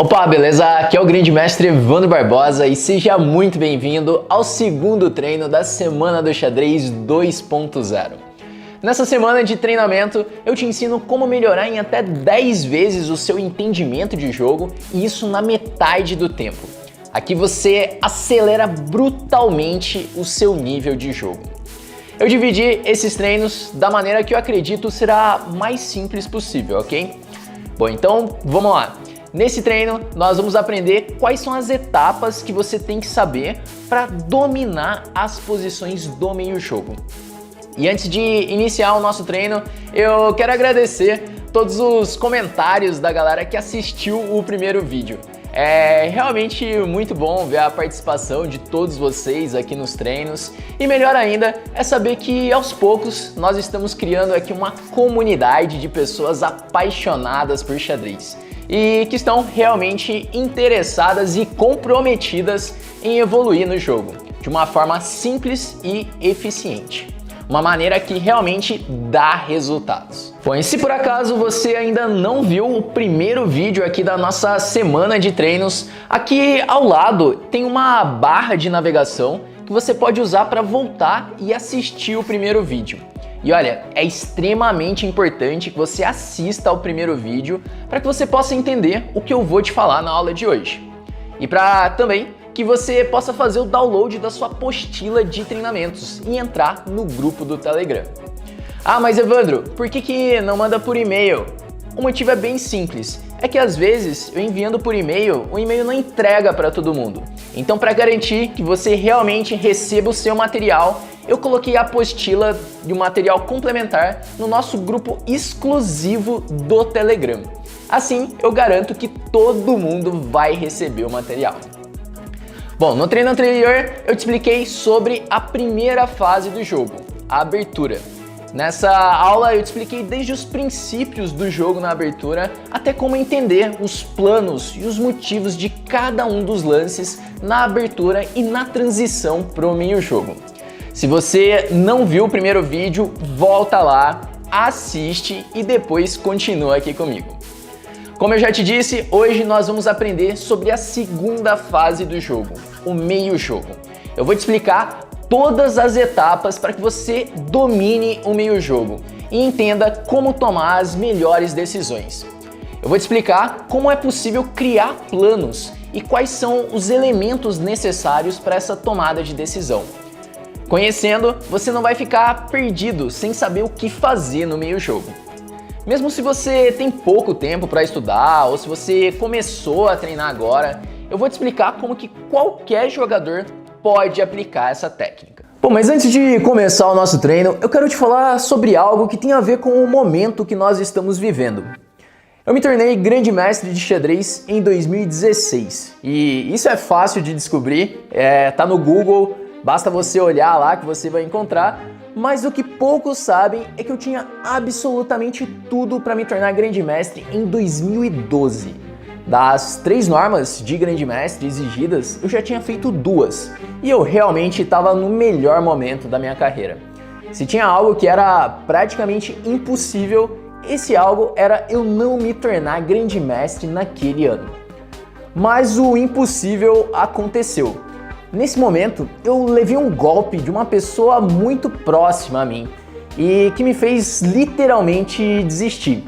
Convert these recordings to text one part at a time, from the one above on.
Opa, beleza? Aqui é o Grande Mestre Evandro Barbosa e seja muito bem-vindo ao segundo treino da Semana do Xadrez 2.0. Nessa semana de treinamento, eu te ensino como melhorar em até 10 vezes o seu entendimento de jogo e isso na metade do tempo. Aqui você acelera brutalmente o seu nível de jogo. Eu dividi esses treinos da maneira que eu acredito será mais simples possível, ok? Bom, então vamos lá. Nesse treino, nós vamos aprender quais são as etapas que você tem que saber para dominar as posições do meio-jogo. E antes de iniciar o nosso treino, eu quero agradecer todos os comentários da galera que assistiu o primeiro vídeo. É realmente muito bom ver a participação de todos vocês aqui nos treinos e melhor ainda é saber que aos poucos nós estamos criando aqui uma comunidade de pessoas apaixonadas por xadrez e que estão realmente interessadas e comprometidas em evoluir no jogo de uma forma simples e eficiente. Uma maneira que realmente dá resultados. Bom, e se por acaso você ainda não viu o primeiro vídeo aqui da nossa semana de treinos, aqui ao lado tem uma barra de navegação que você pode usar para voltar e assistir o primeiro vídeo. E olha, é extremamente importante que você assista ao primeiro vídeo para que você possa entender o que eu vou te falar na aula de hoje. E para também que você possa fazer o download da sua apostila de treinamentos e entrar no grupo do Telegram. Ah, mas Evandro, por que não manda por e-mail? O motivo é bem simples, é que às vezes eu enviando por e-mail, o e-mail não entrega para todo mundo. Então, para garantir que você realmente receba o seu material, eu coloquei a apostila de um material complementar no nosso grupo exclusivo do Telegram. Assim, eu garanto que todo mundo vai receber o material. Bom, no treino anterior eu te expliquei sobre a primeira fase do jogo, a abertura. Nessa aula eu te expliquei desde os princípios do jogo na abertura até como entender os planos e os motivos de cada um dos lances na abertura e na transição para o meio-jogo. Se você não viu o primeiro vídeo, volta lá, assiste e depois continua aqui comigo. Como eu já te disse, hoje nós vamos aprender sobre a segunda fase do jogo, o meio-jogo. Eu vou te explicar todas as etapas para que você domine o meio-jogo e entenda como tomar as melhores decisões. Eu vou te explicar como é possível criar planos e quais são os elementos necessários para essa tomada de decisão. Conhecendo, você não vai ficar perdido sem saber o que fazer no meio-jogo. Mesmo se você tem pouco tempo para estudar ou se você começou a treinar agora, eu vou te explicar como que qualquer jogador pode aplicar essa técnica. Bom, mas antes de começar o nosso treino, eu quero te falar sobre algo que tem a ver com o momento que nós estamos vivendo. Eu me tornei grande mestre de xadrez em 2016 e isso é fácil de descobrir, tá no Google, basta você olhar lá que você vai encontrar. Mas o que poucos sabem é que eu tinha absolutamente tudo para me tornar grande mestre em 2012. Das 3 normas de grande mestre exigidas, eu já tinha feito 2 e eu realmente estava no melhor momento da minha carreira. Se tinha algo que era praticamente impossível, esse algo era eu não me tornar grande mestre naquele ano. Mas o impossível aconteceu. Nesse momento, eu levei um golpe de uma pessoa muito próxima a mim e que me fez literalmente desistir.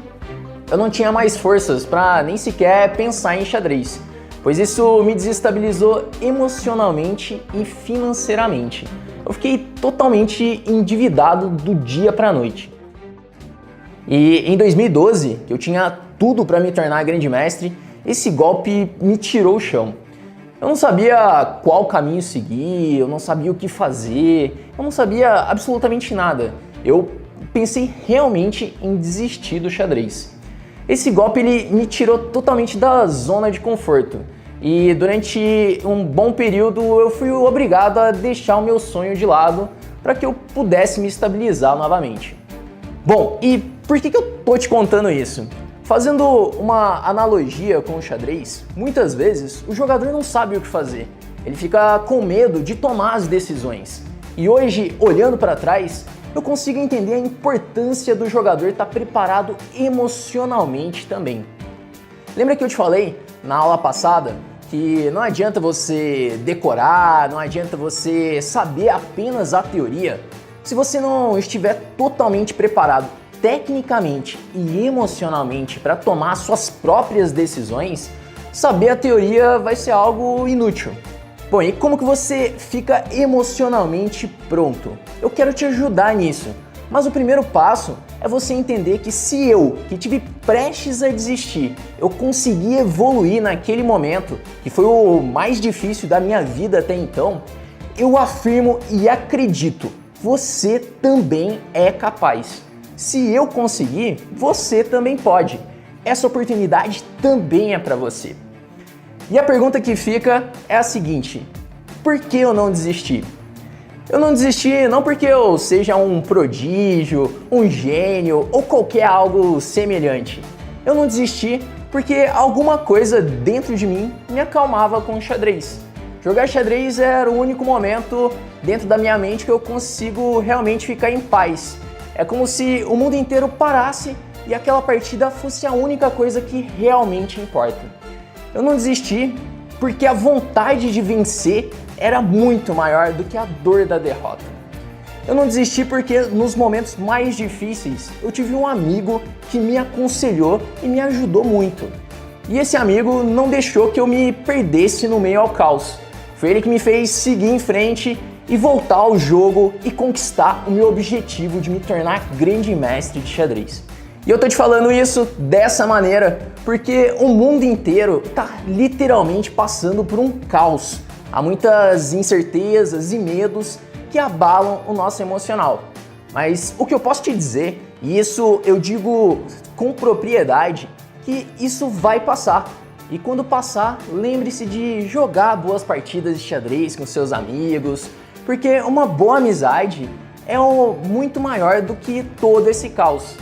Eu não tinha mais forças para nem sequer pensar em xadrez, pois isso me desestabilizou emocionalmente e financeiramente. Eu fiquei totalmente endividado do dia para a noite. E em 2012, que eu tinha tudo para me tornar grande mestre, esse golpe me tirou o chão. Eu não sabia qual caminho seguir, eu não sabia o que fazer, eu não sabia absolutamente nada. Eu pensei realmente em desistir do xadrez. Esse golpe ele me tirou totalmente da zona de conforto e durante um bom período eu fui obrigado a deixar o meu sonho de lado para que eu pudesse me estabilizar novamente. Bom, e por que eu tô te contando isso? Fazendo uma analogia com o xadrez, muitas vezes o jogador não sabe o que fazer. Ele fica com medo de tomar as decisões. E hoje, olhando para trás, eu consigo entender a importância do jogador estar preparado emocionalmente também. Lembra que eu te falei na aula passada que não adianta você decorar, não adianta você saber apenas a teoria se você não estiver totalmente preparado tecnicamente e emocionalmente para tomar suas próprias decisões. Saber a teoria vai ser algo inútil. Bom, e como que você fica emocionalmente pronto? Eu quero te ajudar nisso, mas o primeiro passo é você entender que se eu, que tive prestes a desistir, eu consegui evoluir naquele momento, que foi o mais difícil da minha vida até então, eu afirmo e acredito, você também é capaz. Se eu conseguir, você também pode. Essa oportunidade também é para você. E a pergunta que fica é a seguinte: por que eu não desisti? Eu não desisti não porque eu seja um prodígio, um gênio ou qualquer algo semelhante. Eu não desisti porque alguma coisa dentro de mim me acalmava com o xadrez. Jogar xadrez era o único momento dentro da minha mente que eu consigo realmente ficar em paz. É como se o mundo inteiro parasse e aquela partida fosse a única coisa que realmente importa. Eu não desisti porque a vontade de vencer era muito maior do que a dor da derrota. Eu não desisti porque nos momentos mais difíceis eu tive um amigo que me aconselhou e me ajudou muito. E esse amigo não deixou que eu me perdesse no meio ao caos. Foi ele que me fez seguir em frente e voltar ao jogo e conquistar o meu objetivo de me tornar grande mestre de xadrez. E eu tô te falando isso dessa maneira porque o mundo inteiro tá literalmente passando por um caos. Há muitas incertezas e medos que abalam o nosso emocional. Mas o que eu posso te dizer, e isso eu digo com propriedade, que isso vai passar. E quando passar, lembre-se de jogar boas partidas de xadrez com seus amigos, porque uma boa amizade é muito maior do que todo esse caos.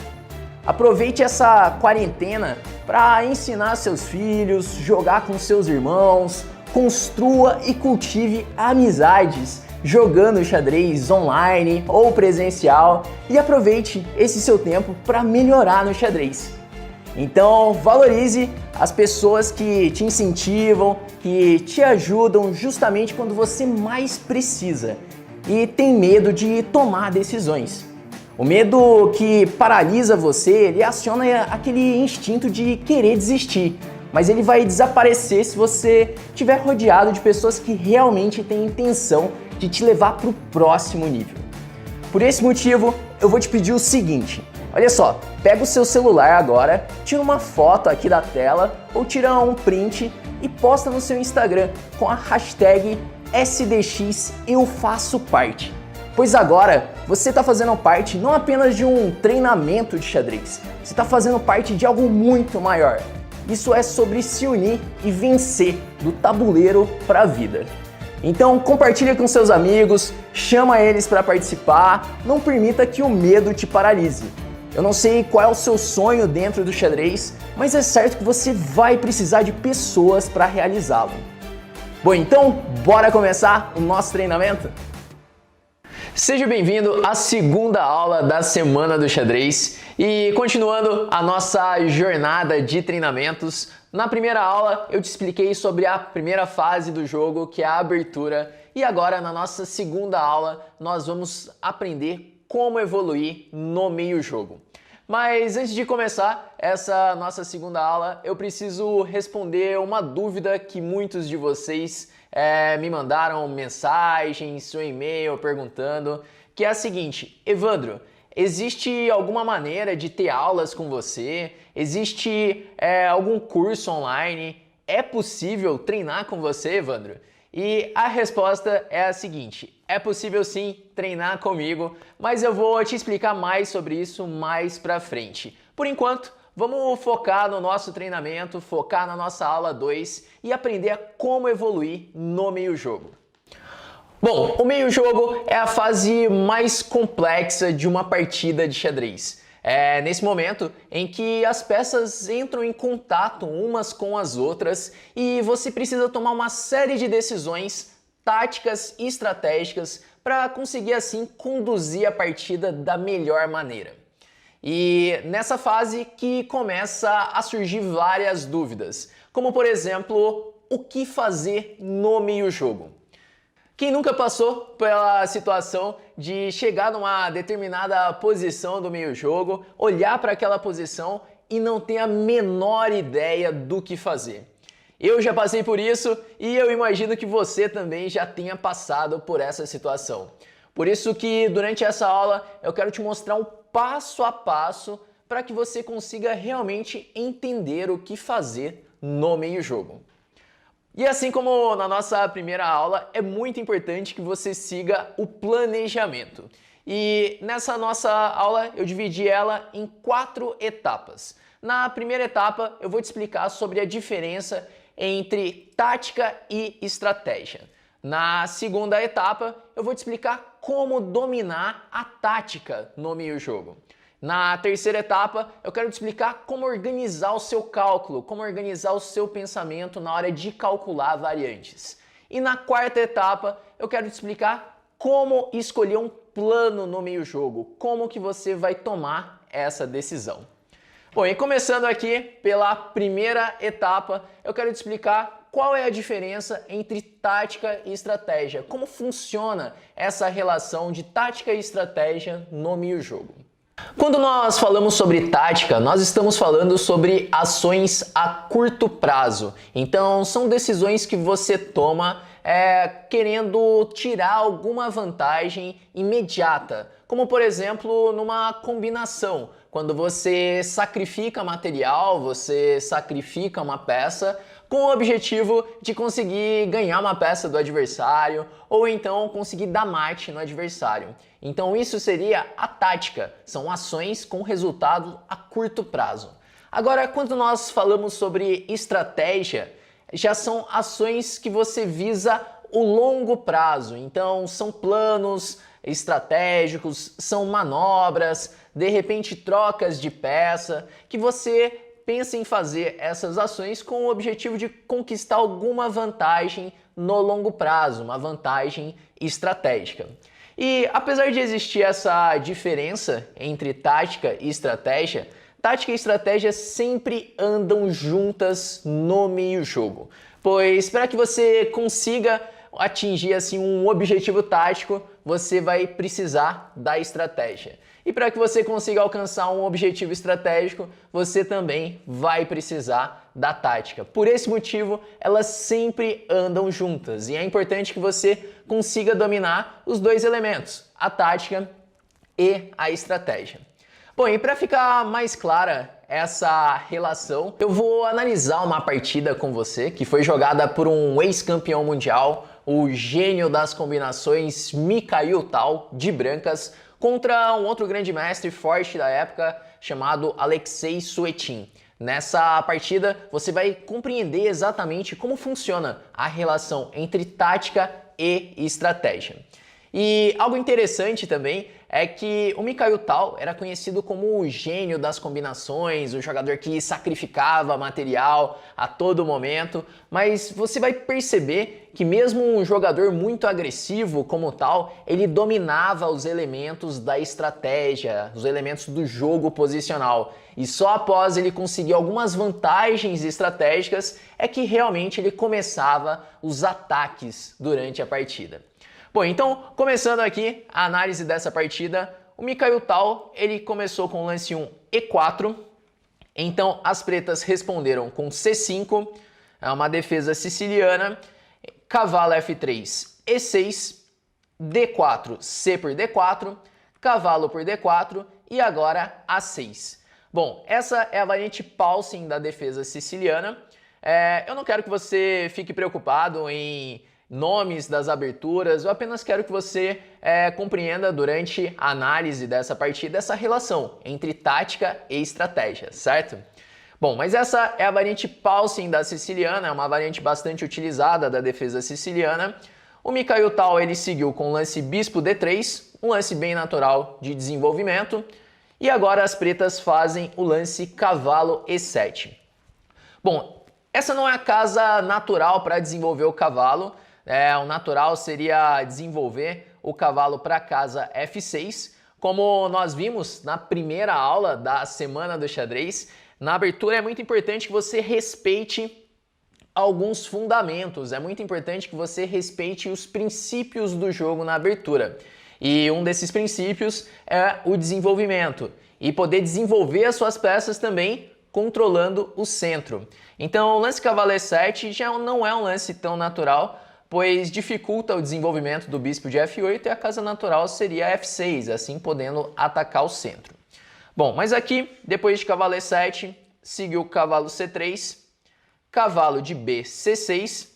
Aproveite essa quarentena para ensinar seus filhos, jogar com seus irmãos, construa e cultive amizades jogando xadrez online ou presencial e aproveite esse seu tempo para melhorar no xadrez. Então valorize as pessoas que te incentivam, que te ajudam justamente quando você mais precisa e tem medo de tomar decisões. O medo que paralisa você, ele aciona aquele instinto de querer desistir, mas ele vai desaparecer se você estiver rodeado de pessoas que realmente têm intenção de te levar para o próximo nível. Por esse motivo, eu vou te pedir o seguinte: olha só, pega o seu celular agora, tira uma foto aqui da tela ou tira um print e posta no seu Instagram com a hashtag SDXEuFaçoParte. Pois agora você está fazendo parte não apenas de um treinamento de xadrez, você está fazendo parte de algo muito maior. Isso é sobre se unir e vencer do tabuleiro para a vida. Então compartilha com seus amigos, chama eles para participar, não permita que o medo te paralise. Eu não sei qual é o seu sonho dentro do xadrez, mas é certo que você vai precisar de pessoas para realizá-lo. Bom, então bora começar o nosso treinamento? Seja bem-vindo à segunda aula da Semana do Xadrez e continuando a nossa jornada de treinamentos. Na primeira aula eu te expliquei sobre a primeira fase do jogo, que é a abertura, e agora na nossa segunda aula nós vamos aprender como evoluir no meio-jogo. Mas antes de começar essa nossa segunda aula, eu preciso responder uma dúvida que muitos de vocês me mandaram mensagem, seu e-mail perguntando, que é a seguinte: Evandro, existe alguma maneira de ter aulas com você? Existe algum curso online? É possível treinar com você, Evandro? E a resposta é a seguinte: é possível sim treinar comigo, mas eu vou te explicar mais sobre isso mais pra frente. Por enquanto, vamos focar no nosso treinamento, focar na nossa aula 2 e aprender a como evoluir no meio-jogo. Bom, o meio-jogo é a fase mais complexa de uma partida de xadrez. É nesse momento em que as peças entram em contato umas com as outras e você precisa tomar uma série de decisões táticas e estratégicas para conseguir assim conduzir a partida da melhor maneira. E nessa fase que começa a surgir várias dúvidas, como por exemplo, o que fazer no meio-jogo? Quem nunca passou pela situação de chegar numa determinada posição do meio-jogo, olhar para aquela posição e não ter a menor ideia do que fazer? Eu já passei por isso e eu imagino que você também já tenha passado por essa situação. Por isso que durante essa aula eu quero te mostrar um passo a passo para que você consiga realmente entender o que fazer no meio-jogo. E assim como na nossa primeira aula, é muito importante que você siga o planejamento. E nessa nossa aula eu dividi ela em 4 etapas. Na primeira etapa eu vou te explicar sobre a diferença entre tática e estratégia. Na segunda etapa eu vou te explicar como dominar a tática no meio-jogo. Na terceira etapa, eu quero te explicar como organizar o seu cálculo, como organizar o seu pensamento na hora de calcular variantes. E na quarta etapa, eu quero te explicar como escolher um plano no meio-jogo, como que você vai tomar essa decisão. Bom, e começando aqui pela primeira etapa, eu quero te explicar qual é a diferença entre tática e estratégia, como funciona essa relação de tática e estratégia no meio-jogo. Quando nós falamos sobre tática, nós estamos falando sobre ações a curto prazo. Então, são decisões que você toma querendo tirar alguma vantagem imediata, como por exemplo numa combinação, quando você sacrifica material, você sacrifica uma peça com o objetivo de conseguir ganhar uma peça do adversário ou então conseguir dar mate no adversário. Então isso seria a tática, são ações com resultado a curto prazo. Agora, quando nós falamos sobre estratégia, já são ações que você visa o longo prazo, então são planos estratégicos, são manobras, de repente trocas de peça, que você pensa em fazer essas ações com o objetivo de conquistar alguma vantagem no longo prazo, uma vantagem estratégica. E apesar de existir essa diferença entre tática e estratégia sempre andam juntas no meio-jogo, pois para que você consiga atingir assim um objetivo tático, você vai precisar da estratégia. E para que você consiga alcançar um objetivo estratégico, você também vai precisar da tática. Por esse motivo, elas sempre andam juntas e é importante que você consiga dominar os dois elementos, a tática e a estratégia. Bom, e para ficar mais clara essa relação, eu vou analisar uma partida com você que foi jogada por um ex-campeão mundial, o gênio das combinações Mikhail Tal, de brancas, contra um outro grande mestre forte da época chamado Alexei Suetin. Nessa partida, você vai compreender exatamente como funciona a relação entre tática e estratégia. E algo interessante também é que o Mikhail Tal era conhecido como o gênio das combinações, o jogador que sacrificava material a todo momento, mas você vai perceber que mesmo um jogador muito agressivo como tal, ele dominava os elementos da estratégia, os elementos do jogo posicional. E só após ele conseguir algumas vantagens estratégicas é que realmente ele começava os ataques durante a partida. Bom, então, começando aqui a análise dessa partida, o Mikhail Tal, ele começou com o lance 1 E4, então as pretas responderam com C5, é uma defesa siciliana, cavalo F3, E6, D4, C por D4, cavalo por D4 e agora A6. Bom, essa é a variante Paulsen da defesa siciliana. Eu não quero que você fique preocupado em nomes das aberturas, eu apenas quero que você compreenda durante a análise dessa partida essa relação entre tática e estratégia, certo? Bom, mas essa é a variante Paulsen da siciliana, é uma variante bastante utilizada da defesa siciliana. O Mikhail Tal ele seguiu com o lance bispo D3, um lance bem natural de desenvolvimento, e agora as pretas fazem o lance cavalo E7. Bom, essa não é a casa natural para desenvolver o cavalo. O natural seria desenvolver o cavalo para a casa F6, Como nós vimos na primeira aula da Semana do Xadrez, na abertura é muito importante que você respeite alguns fundamentos, é muito importante que você respeite os princípios do jogo na abertura. E um desses princípios é o desenvolvimento e poder desenvolver as suas peças também controlando o centro. Então o lance cavalo E7 já não é um lance tão natural, pois dificulta o desenvolvimento do bispo de F8 e a casa natural seria F6, assim podendo atacar o centro. Bom, mas aqui, depois de cavalo E7, seguiu cavalo C3, cavalo de B, C6.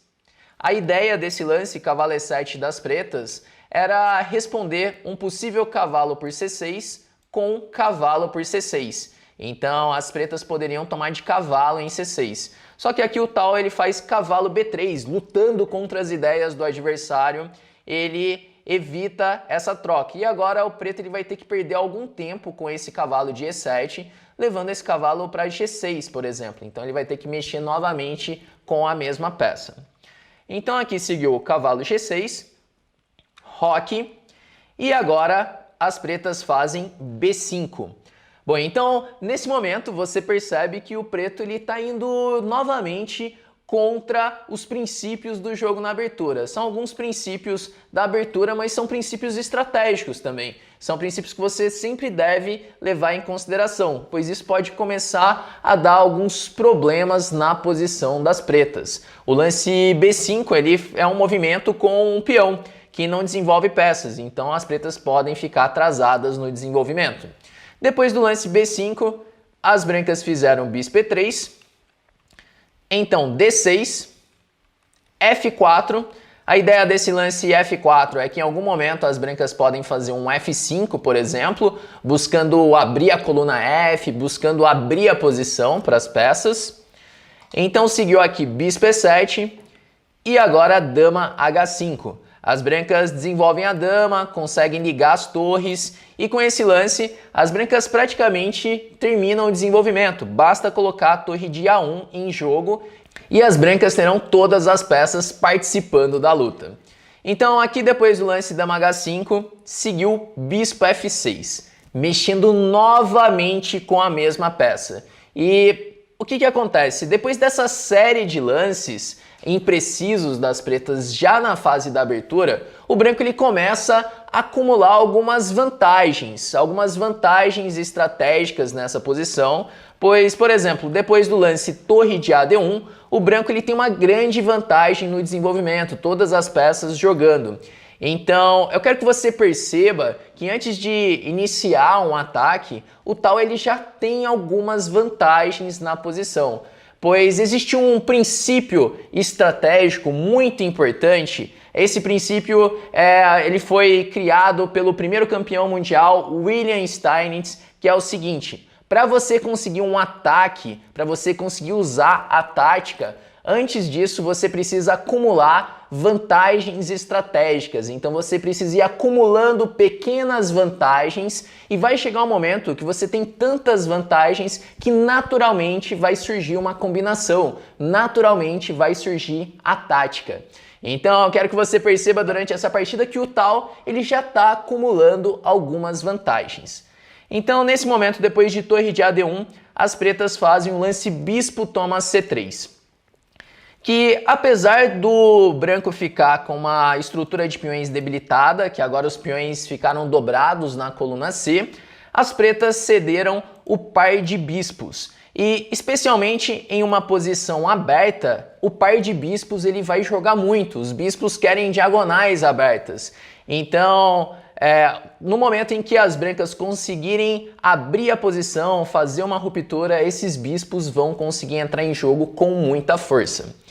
A ideia desse lance, cavalo E7 das pretas, era responder um possível cavalo por C6 com cavalo por C6. Então as pretas poderiam tomar de cavalo em C6. Só que aqui o tal ele faz cavalo B3, lutando contra as ideias do adversário, ele evita essa troca. E agora o preto ele vai ter que perder algum tempo com esse cavalo de E7, levando esse cavalo para G6, por exemplo. Então ele vai ter que mexer novamente com a mesma peça. Então aqui seguiu o cavalo G6, roque, e agora as pretas fazem B5. Bom, então nesse momento você percebe que o preto ele está indo novamente contra os princípios do jogo na abertura. São alguns princípios da abertura, mas são princípios estratégicos também. São princípios que você sempre deve levar em consideração, pois isso pode começar a dar alguns problemas na posição das pretas. O lance B5 ele é um movimento com um peão que não desenvolve peças, então as pretas podem ficar atrasadas no desenvolvimento. Depois do lance B5, as brancas fizeram bispo E3, então D6, F4. A ideia desse lance F4 é que em algum momento as brancas podem fazer um F5, por exemplo, buscando abrir a coluna F, buscando abrir a posição para as peças. Então seguiu aqui bispo E7 e agora dama H5. As brancas desenvolvem a dama, conseguem ligar as torres e com esse lance as brancas praticamente terminam o desenvolvimento. Basta colocar a torre de A1 em jogo e as brancas terão todas as peças participando da luta. Então aqui depois do lance dama H5 seguiu bispo F6, mexendo novamente com a mesma peça. E o que acontece? Depois dessa série de lances imprecisos das pretas já na fase da abertura, o branco ele começa a acumular algumas vantagens estratégicas nessa posição, pois, por exemplo, depois do lance torre de AD1, o branco ele tem uma grande vantagem no desenvolvimento, todas as peças jogando. Então, eu quero que você perceba que antes de iniciar um ataque, o tal ele já tem algumas vantagens na posição. Pois existe um princípio estratégico muito importante. Esse princípio ele foi criado pelo primeiro campeão mundial, William Steinitz, que é o seguinte: para você conseguir um ataque, para você conseguir usar a tática, antes disso você precisa acumular vantagens estratégicas. Então você precisa ir acumulando pequenas vantagens e vai chegar um momento que você tem tantas vantagens que naturalmente vai surgir uma combinação, naturalmente vai surgir a tática. Então eu quero que você perceba durante essa partida que o tal ele já está acumulando algumas vantagens. Então nesse momento, depois de torre de AD1, as pretas fazem um lance bispo toma C3. Que apesar do branco ficar com uma estrutura de peões debilitada, que agora os peões ficaram dobrados na coluna C, as pretas cederam o par de bispos. E especialmente em uma posição aberta, o par de bispos ele vai jogar muito, os bispos querem diagonais abertas. Então, no momento em que as brancas conseguirem abrir a posição, fazer uma ruptura, esses bispos vão conseguir entrar em jogo com muita força.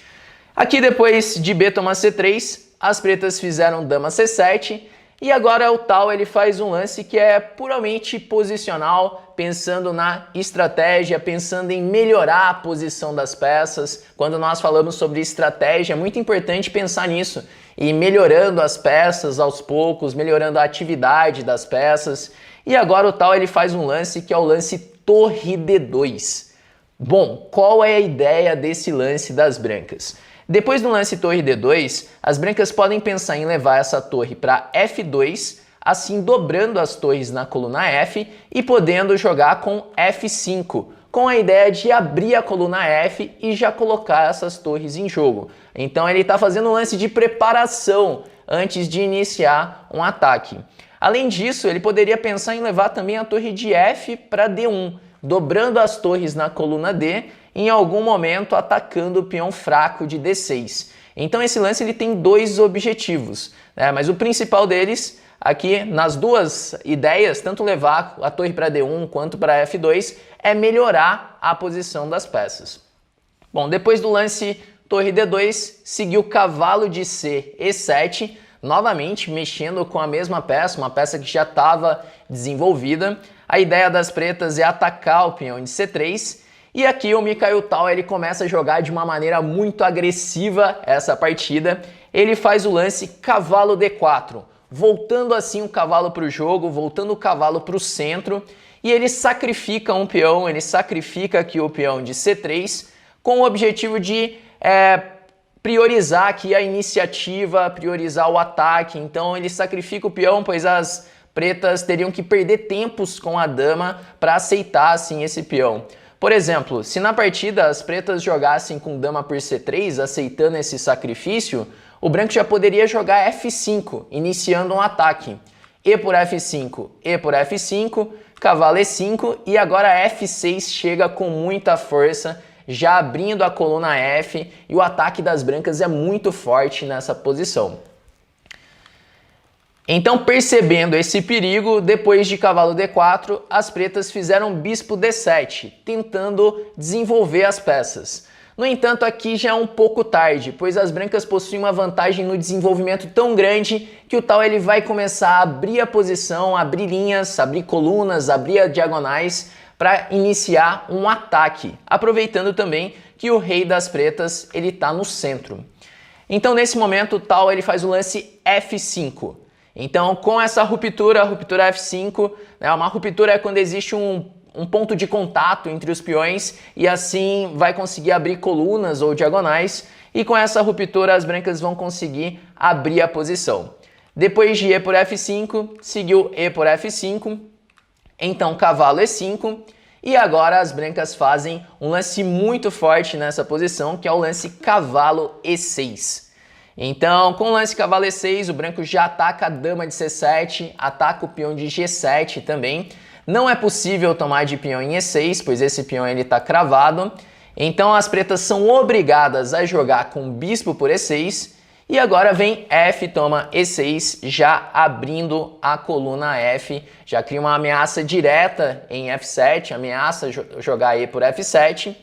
Aqui depois de B toma C3, as pretas fizeram dama C7 e agora o tal ele faz um lance que é puramente posicional, pensando na estratégia, pensando em melhorar a posição das peças. Quando nós falamos sobre estratégia, é muito importante pensar nisso e melhorando as peças aos poucos, melhorando a atividade das peças. E agora o tal ele faz um lance que é o lance torre D2. Bom, qual é a ideia desse lance das brancas? Depois do lance torre D2, as brancas podem pensar em levar essa torre para F2, assim dobrando as torres na coluna F e podendo jogar com F5, com a ideia de abrir a coluna F e já colocar essas torres em jogo. Então ele está fazendo um lance de preparação antes de iniciar um ataque. Além disso, ele poderia pensar em levar também a torre de F para D1, dobrando as torres na coluna D e em algum momento atacando o peão fraco de D6. Então esse lance ele tem dois objetivos, né? Mas o principal deles aqui nas duas ideias, tanto levar a torre para D1 quanto para F2, é melhorar a posição das peças. Bom, depois do lance torre D2, seguiu cavalo de C, E7, novamente mexendo com a mesma peça, uma peça que já estava desenvolvida. A ideia das pretas é atacar o peão de C3, e aqui o Mikhail Tal ele começa a jogar de uma maneira muito agressiva essa partida. Ele faz o lance cavalo D4, voltando assim o cavalo para o jogo, voltando o cavalo para o centro, e ele sacrifica um peão, ele sacrifica aqui o peão de C3, com o objetivo de priorizar aqui a iniciativa, priorizar o ataque. Então ele sacrifica o peão, pois as pretas teriam que perder tempos com a dama para aceitar assim esse peão. Por exemplo, se na partida as pretas jogassem com dama por C3, aceitando esse sacrifício, o branco já poderia jogar F5, iniciando um ataque. E por F5, E por F5, cavalo E5 e agora F6 chega com muita força, já abrindo a coluna F, e o ataque das brancas é muito forte nessa posição. Então, percebendo esse perigo, depois de cavalo D4, as pretas fizeram bispo D7, tentando desenvolver as peças. No entanto, aqui já é um pouco tarde, pois as brancas possuem uma vantagem no desenvolvimento tão grande que o Tal ele vai começar a abrir a posição, abrir linhas, abrir colunas, abrir diagonais para iniciar um ataque, aproveitando também que o rei das pretas ele está no centro. Então, nesse momento, o Tal ele faz o lance F5. Então, com essa ruptura, a ruptura F5, né, uma ruptura é quando existe um ponto de contato entre os peões e assim vai conseguir abrir colunas ou diagonais, e com essa ruptura as brancas vão conseguir abrir a posição. Depois de E por F5, seguiu E por F5, então cavalo E5, e agora as brancas fazem um lance muito forte nessa posição, que é o lance cavalo E6. Então, com o lance cavalo E6, o branco já ataca a dama de C7, ataca o peão de G7 também. Não é possível tomar de peão em E6, pois esse peão está cravado. Então as pretas são obrigadas a jogar com bispo por E6. E agora vem F, toma E6, já abrindo a coluna F. Já cria uma ameaça direta em F7, ameaça jogar E por F7.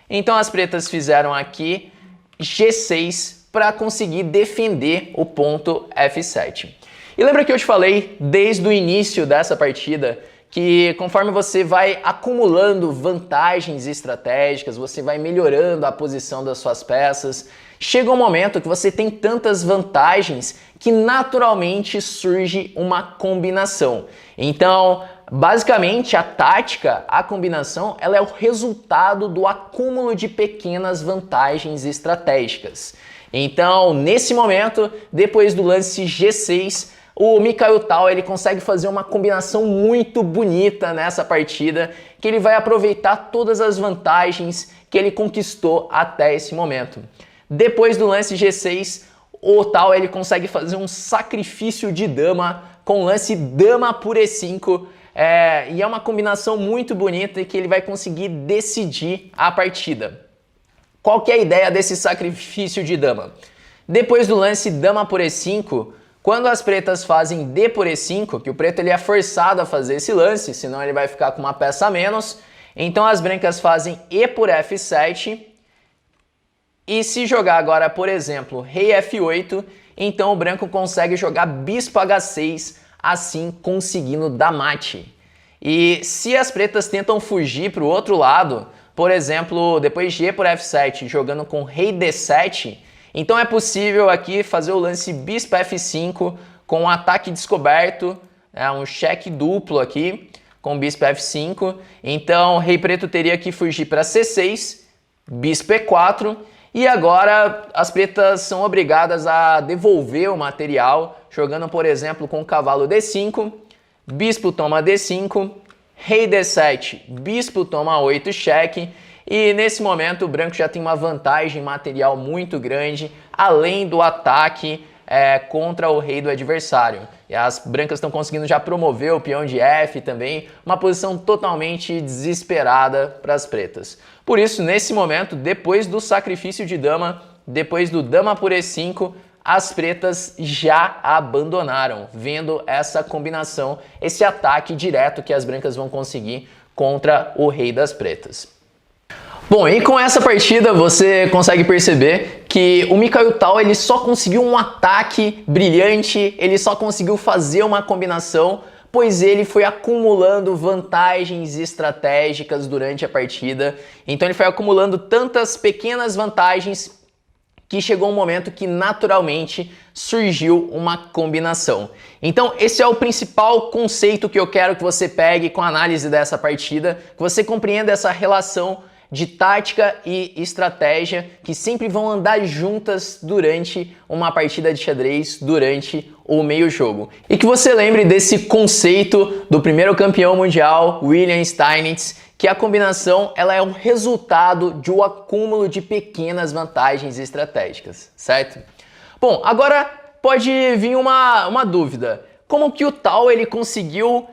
Então as pretas fizeram aqui G6 para conseguir defender o ponto F7. E lembra que eu te falei desde o início dessa partida que conforme você vai acumulando vantagens estratégicas, você vai melhorando a posição das suas peças, chega um momento que você tem tantas vantagens que naturalmente surge uma combinação. Então, basicamente, a tática, a combinação, ela é o resultado do acúmulo de pequenas vantagens estratégicas. Então, nesse momento, depois do lance G6, o Mikhail Tal ele consegue fazer uma combinação muito bonita nessa partida, que ele vai aproveitar todas as vantagens que ele conquistou até esse momento. Depois do lance G6, o Tal ele consegue fazer um sacrifício de dama com o lance dama por E5, e é uma combinação muito bonita que ele vai conseguir decidir a partida. Qual que é a ideia desse sacrifício de dama? Depois do lance dama por E5, quando as pretas fazem D por E5, que o preto ele é forçado a fazer esse lance, senão ele vai ficar com uma peça a menos, então as brancas fazem E por F7, e se jogar agora, por exemplo, rei F8, então o branco consegue jogar bispo H6, assim conseguindo dar mate. E se as pretas tentam fugir para o outro lado, por exemplo, depois de E por F7, jogando com rei D7, então é possível aqui fazer o lance bispo F5 com um ataque descoberto, um cheque duplo aqui com bispo F5. Então o rei preto teria que fugir para C6, bispo E4, E agora as pretas são obrigadas a devolver o material, jogando, por exemplo, com o cavalo D5, bispo toma D5, rei D7, bispo toma 8, cheque. E nesse momento o branco já tem uma vantagem material muito grande, além do ataque contra o rei do adversário. E as brancas estão conseguindo já promover o peão de F também, uma posição totalmente desesperada para as pretas. Por isso, nesse momento, depois do sacrifício de dama, depois do dama por E5, as pretas já abandonaram, vendo essa combinação, esse ataque direto que as brancas vão conseguir contra o rei das pretas. Bom, e com essa partida você consegue perceber que o Mikhail Tal ele só conseguiu um ataque brilhante, ele só conseguiu fazer uma combinação, pois ele foi acumulando vantagens estratégicas durante a partida. Então ele foi acumulando tantas pequenas vantagens que chegou um momento que naturalmente surgiu uma combinação. Então esse é o principal conceito que eu quero que você pegue com a análise dessa partida, que você compreenda essa relação de tática e estratégia que sempre vão andar juntas durante uma partida de xadrez, durante o meio jogo. E que você lembre desse conceito do primeiro campeão mundial, William Steinitz, que a combinação ela é um resultado de um acúmulo de pequenas vantagens estratégicas, certo? Bom, agora pode vir uma dúvida. Como que o Tal ele conseguiu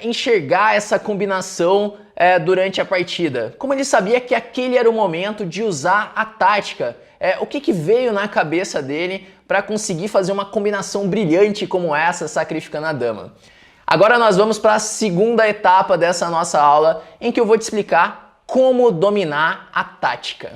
enxergar essa combinação durante a partida? Como ele sabia que aquele era o momento de usar a tática? O que veio na cabeça dele para conseguir fazer uma combinação brilhante como essa, sacrificando a dama? Agora nós vamos para a segunda etapa dessa nossa aula, em que eu vou te explicar como dominar a tática.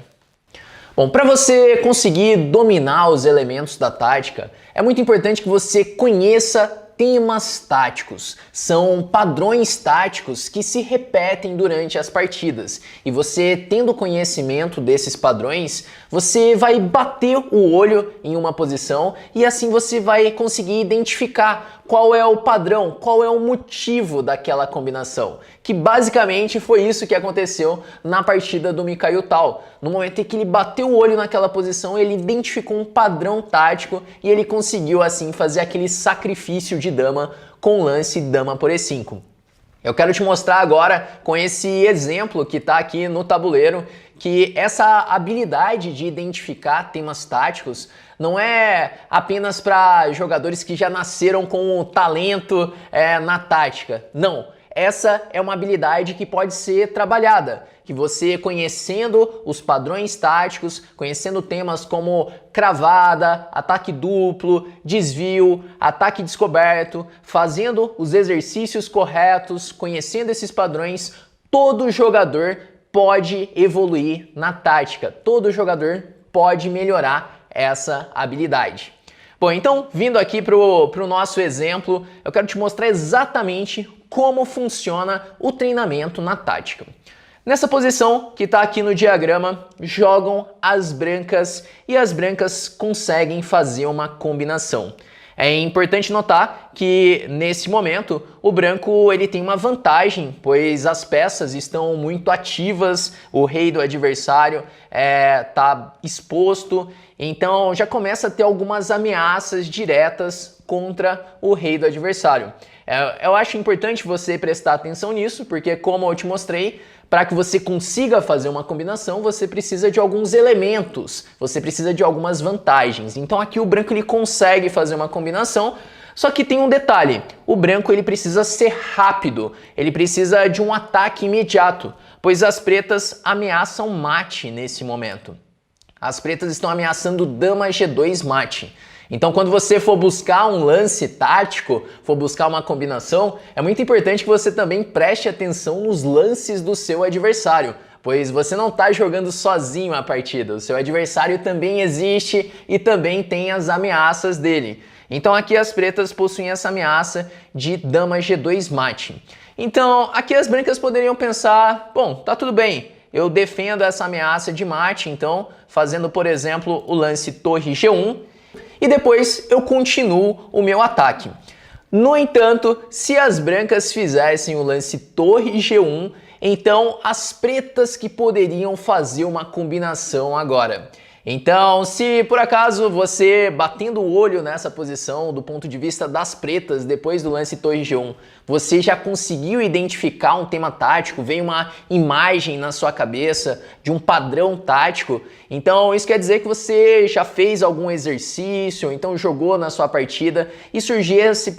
Bom, para você conseguir dominar os elementos da tática, é muito importante que você conheça temas táticos. São padrões táticos que se repetem durante as partidas. E você, tendo conhecimento desses padrões, você vai bater o olho em uma posição e assim você vai conseguir identificar qual é o padrão, qual é o motivo daquela combinação. Que basicamente foi isso que aconteceu na partida do Mikhail Tal. No momento em que ele bateu o olho naquela posição, ele identificou um padrão tático e ele conseguiu assim fazer aquele sacrifício de dama com o lance dama por E5. Eu quero te mostrar agora com esse exemplo que está aqui no tabuleiro que essa habilidade de identificar temas táticos não é apenas para jogadores que já nasceram com o talento na tática. Não, essa é uma habilidade que pode ser trabalhada, que você conhecendo os padrões táticos, conhecendo temas como cravada, ataque duplo, desvio, ataque descoberto, fazendo os exercícios corretos, conhecendo esses padrões, todo jogador pode evoluir na tática, todo jogador pode melhorar essa habilidade. Bom, então, vindo aqui para o nosso exemplo, eu quero te mostrar exatamente como funciona o treinamento na tática. Nessa posição que está aqui no diagrama, jogam as brancas e as brancas conseguem fazer uma combinação. É importante notar que nesse momento o branco ele tem uma vantagem, pois as peças estão muito ativas, o rei do adversário está exposto, então já começa a ter algumas ameaças diretas contra o rei do adversário. Eu acho importante você prestar atenção nisso, porque como eu te mostrei, para que você consiga fazer uma combinação, você precisa de alguns elementos, você precisa de algumas vantagens. Então aqui o branco ele consegue fazer uma combinação, só que tem um detalhe, o branco ele precisa ser rápido, ele precisa de um ataque imediato, pois as pretas ameaçam mate nesse momento. As pretas estão ameaçando dama G2 mate. Então quando você for buscar um lance tático, for buscar uma combinação, é muito importante que você também preste atenção nos lances do seu adversário, pois você não está jogando sozinho a partida, o seu adversário também existe e também tem as ameaças dele. Então aqui as pretas possuem essa ameaça de dama G2 mate. Então aqui as brancas poderiam pensar, bom, tá tudo bem, eu defendo essa ameaça de mate, então fazendo por exemplo o lance torre G1, e depois eu continuo o meu ataque. No entanto, se as brancas fizessem o lance torre G1, então as pretas que poderiam fazer uma combinação agora. Então, se por acaso você, batendo o olho nessa posição do ponto de vista das pretas, depois do lance torre G1, você já conseguiu identificar um tema tático, veio uma imagem na sua cabeça de um padrão tático, então isso quer dizer que você já fez algum exercício, então jogou na sua partida e surgiu esse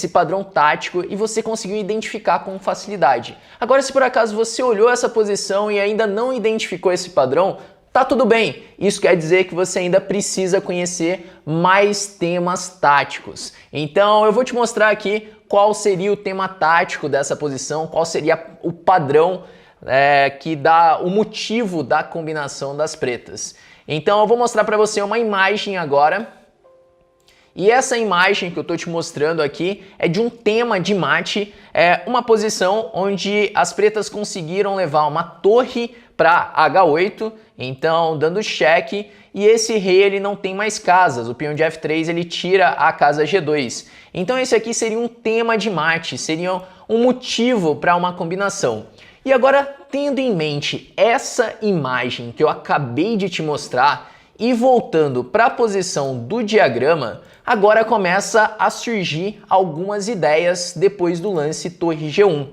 padrão tático e você conseguiu identificar com facilidade. Agora, se por acaso você olhou essa posição e ainda não identificou esse padrão, tá tudo bem, isso quer dizer que você ainda precisa conhecer mais temas táticos. Então eu vou te mostrar aqui qual seria o tema tático dessa posição, qual seria o padrão que dá o motivo da combinação das pretas. Então eu vou mostrar para você uma imagem agora. E essa imagem que eu estou te mostrando aqui é de um tema de mate, uma posição onde as pretas conseguiram levar uma torre para H8, então dando cheque, e esse rei ele não tem mais casas, o peão de F3 ele tira a casa G2. Então esse aqui seria um tema de mate, seria um motivo para uma combinação. E agora, tendo em mente essa imagem que eu acabei de te mostrar, e voltando para a posição do diagrama, agora começa a surgir algumas ideias depois do lance torre G1.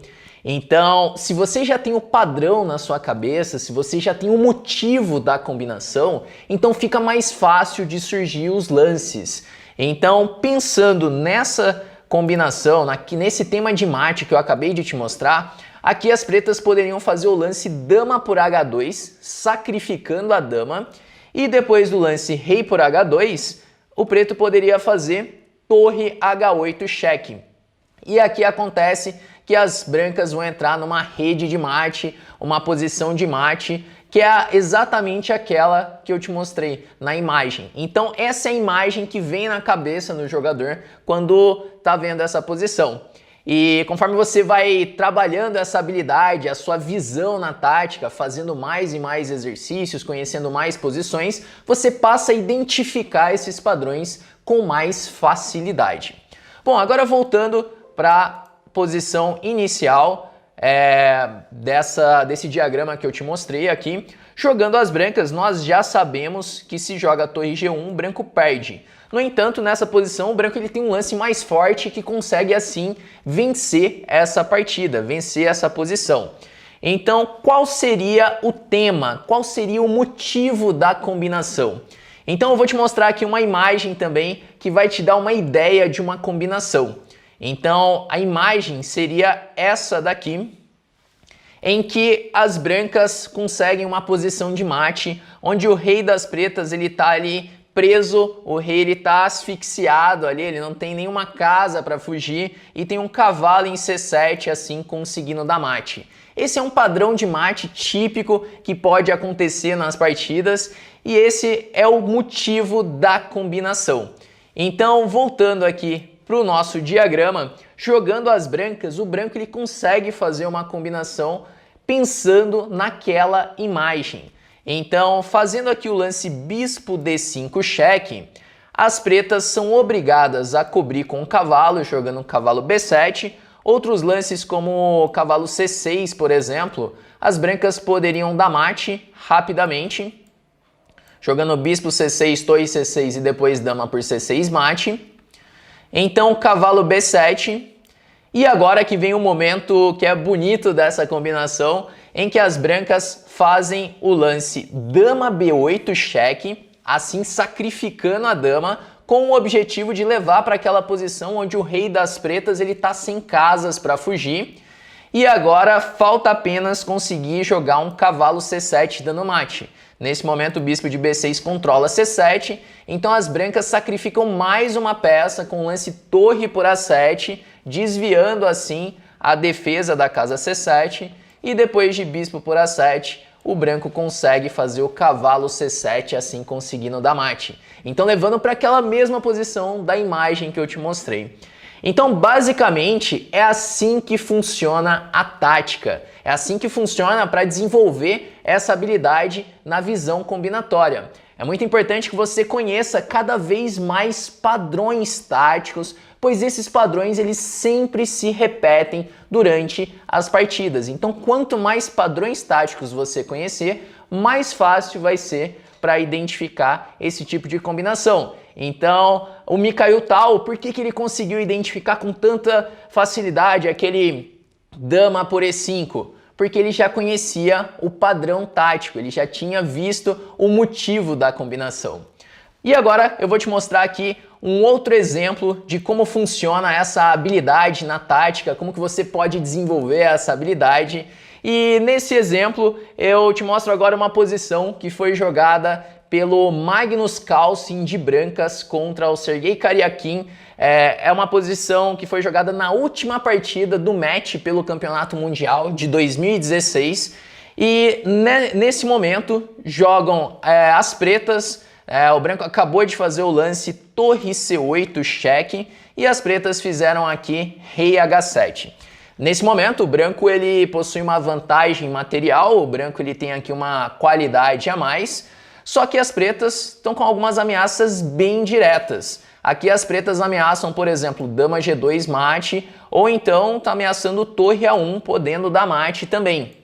Então, se você já tem o padrão na sua cabeça, se você já tem o motivo da combinação, então fica mais fácil de surgir os lances. Então, pensando nessa combinação, nesse tema de mate que eu acabei de te mostrar, aqui as pretas poderiam fazer o lance dama por H2, sacrificando a dama, e depois do lance rei por H2, o preto poderia fazer torre H8 cheque. E aqui acontece que as brancas vão entrar numa rede de mate, uma posição de mate, que é exatamente aquela que eu te mostrei na imagem. Então essa é a imagem que vem na cabeça do jogador quando está vendo essa posição. E conforme você vai trabalhando essa habilidade, a sua visão na tática, fazendo mais e mais exercícios, conhecendo mais posições, você passa a identificar esses padrões com mais facilidade. Bom, agora voltando para a posição inicial desse diagrama que eu te mostrei aqui, jogando as brancas, nós já sabemos que se joga a torre G1, o branco perde. No entanto, nessa posição, o branco ele tem um lance mais forte que consegue, assim, vencer essa partida, vencer essa posição. Então, qual seria o tema? Qual seria o motivo da combinação? Então, eu vou te mostrar aqui uma imagem também que vai te dar uma ideia de uma combinação. Então, a imagem seria essa daqui, em que as brancas conseguem uma posição de mate, onde o rei das pretas ele está ali preso, o rei ele tá asfixiado ali, ele não tem nenhuma casa para fugir e tem um cavalo em C7 assim conseguindo dar mate. Esse é um padrão de mate típico que pode acontecer nas partidas e esse é o motivo da combinação. Então, voltando aqui para o nosso diagrama, jogando as brancas, o branco ele consegue fazer uma combinação pensando naquela imagem. Então, fazendo aqui o lance bispo D5 cheque, as pretas são obrigadas a cobrir com o cavalo, jogando o cavalo B7. Outros lances como o cavalo C6, por exemplo, as brancas poderiam dar mate rapidamente, jogando bispo C6, torre C6 e depois dama por C6 mate. Então, cavalo B7. E agora que vem o momento que é bonito dessa combinação, em que as brancas fazem o lance dama B8 cheque, assim sacrificando a dama, com o objetivo de levar para aquela posição onde o rei das pretas ele está sem casas para fugir. E agora falta apenas conseguir jogar um cavalo C7 dando mate. Nesse momento o bispo de B6 controla C7, então as brancas sacrificam mais uma peça com o lance torre por A7, desviando assim a defesa da casa C7, e depois de bispo por A7, o branco consegue fazer o cavalo C7, assim conseguindo dar mate. Então levando para aquela mesma posição da imagem que eu te mostrei. Então basicamente é assim que funciona a tática. É assim que funciona para desenvolver essa habilidade na visão combinatória. É muito importante que você conheça cada vez mais padrões táticos, pois esses padrões eles sempre se repetem durante as partidas. Então, quanto mais padrões táticos você conhecer, mais fácil vai ser para identificar esse tipo de combinação. Então, o Mikhail Tal, por que ele conseguiu identificar com tanta facilidade aquele dama por E5? Porque ele já conhecia o padrão tático, ele já tinha visto o motivo da combinação. E agora eu vou te mostrar aqui um outro exemplo de como funciona essa habilidade na tática, como que você pode desenvolver essa habilidade. E nesse exemplo eu te mostro agora uma posição que foi jogada pelo Magnus Carlsen de brancas contra o Sergei Karyakin. É uma posição que foi jogada na última partida do match pelo Campeonato Mundial de 2016. E nesse momento jogam as pretas. O branco acabou de fazer o lance torre C8 cheque e as pretas fizeram aqui rei H7. Nesse momento o branco ele possui uma vantagem material, o branco ele tem aqui uma qualidade a mais, só que as pretas estão com algumas ameaças bem diretas. Aqui as pretas ameaçam, por exemplo, dama G2 mate, ou então está ameaçando torre A1, podendo dar mate também.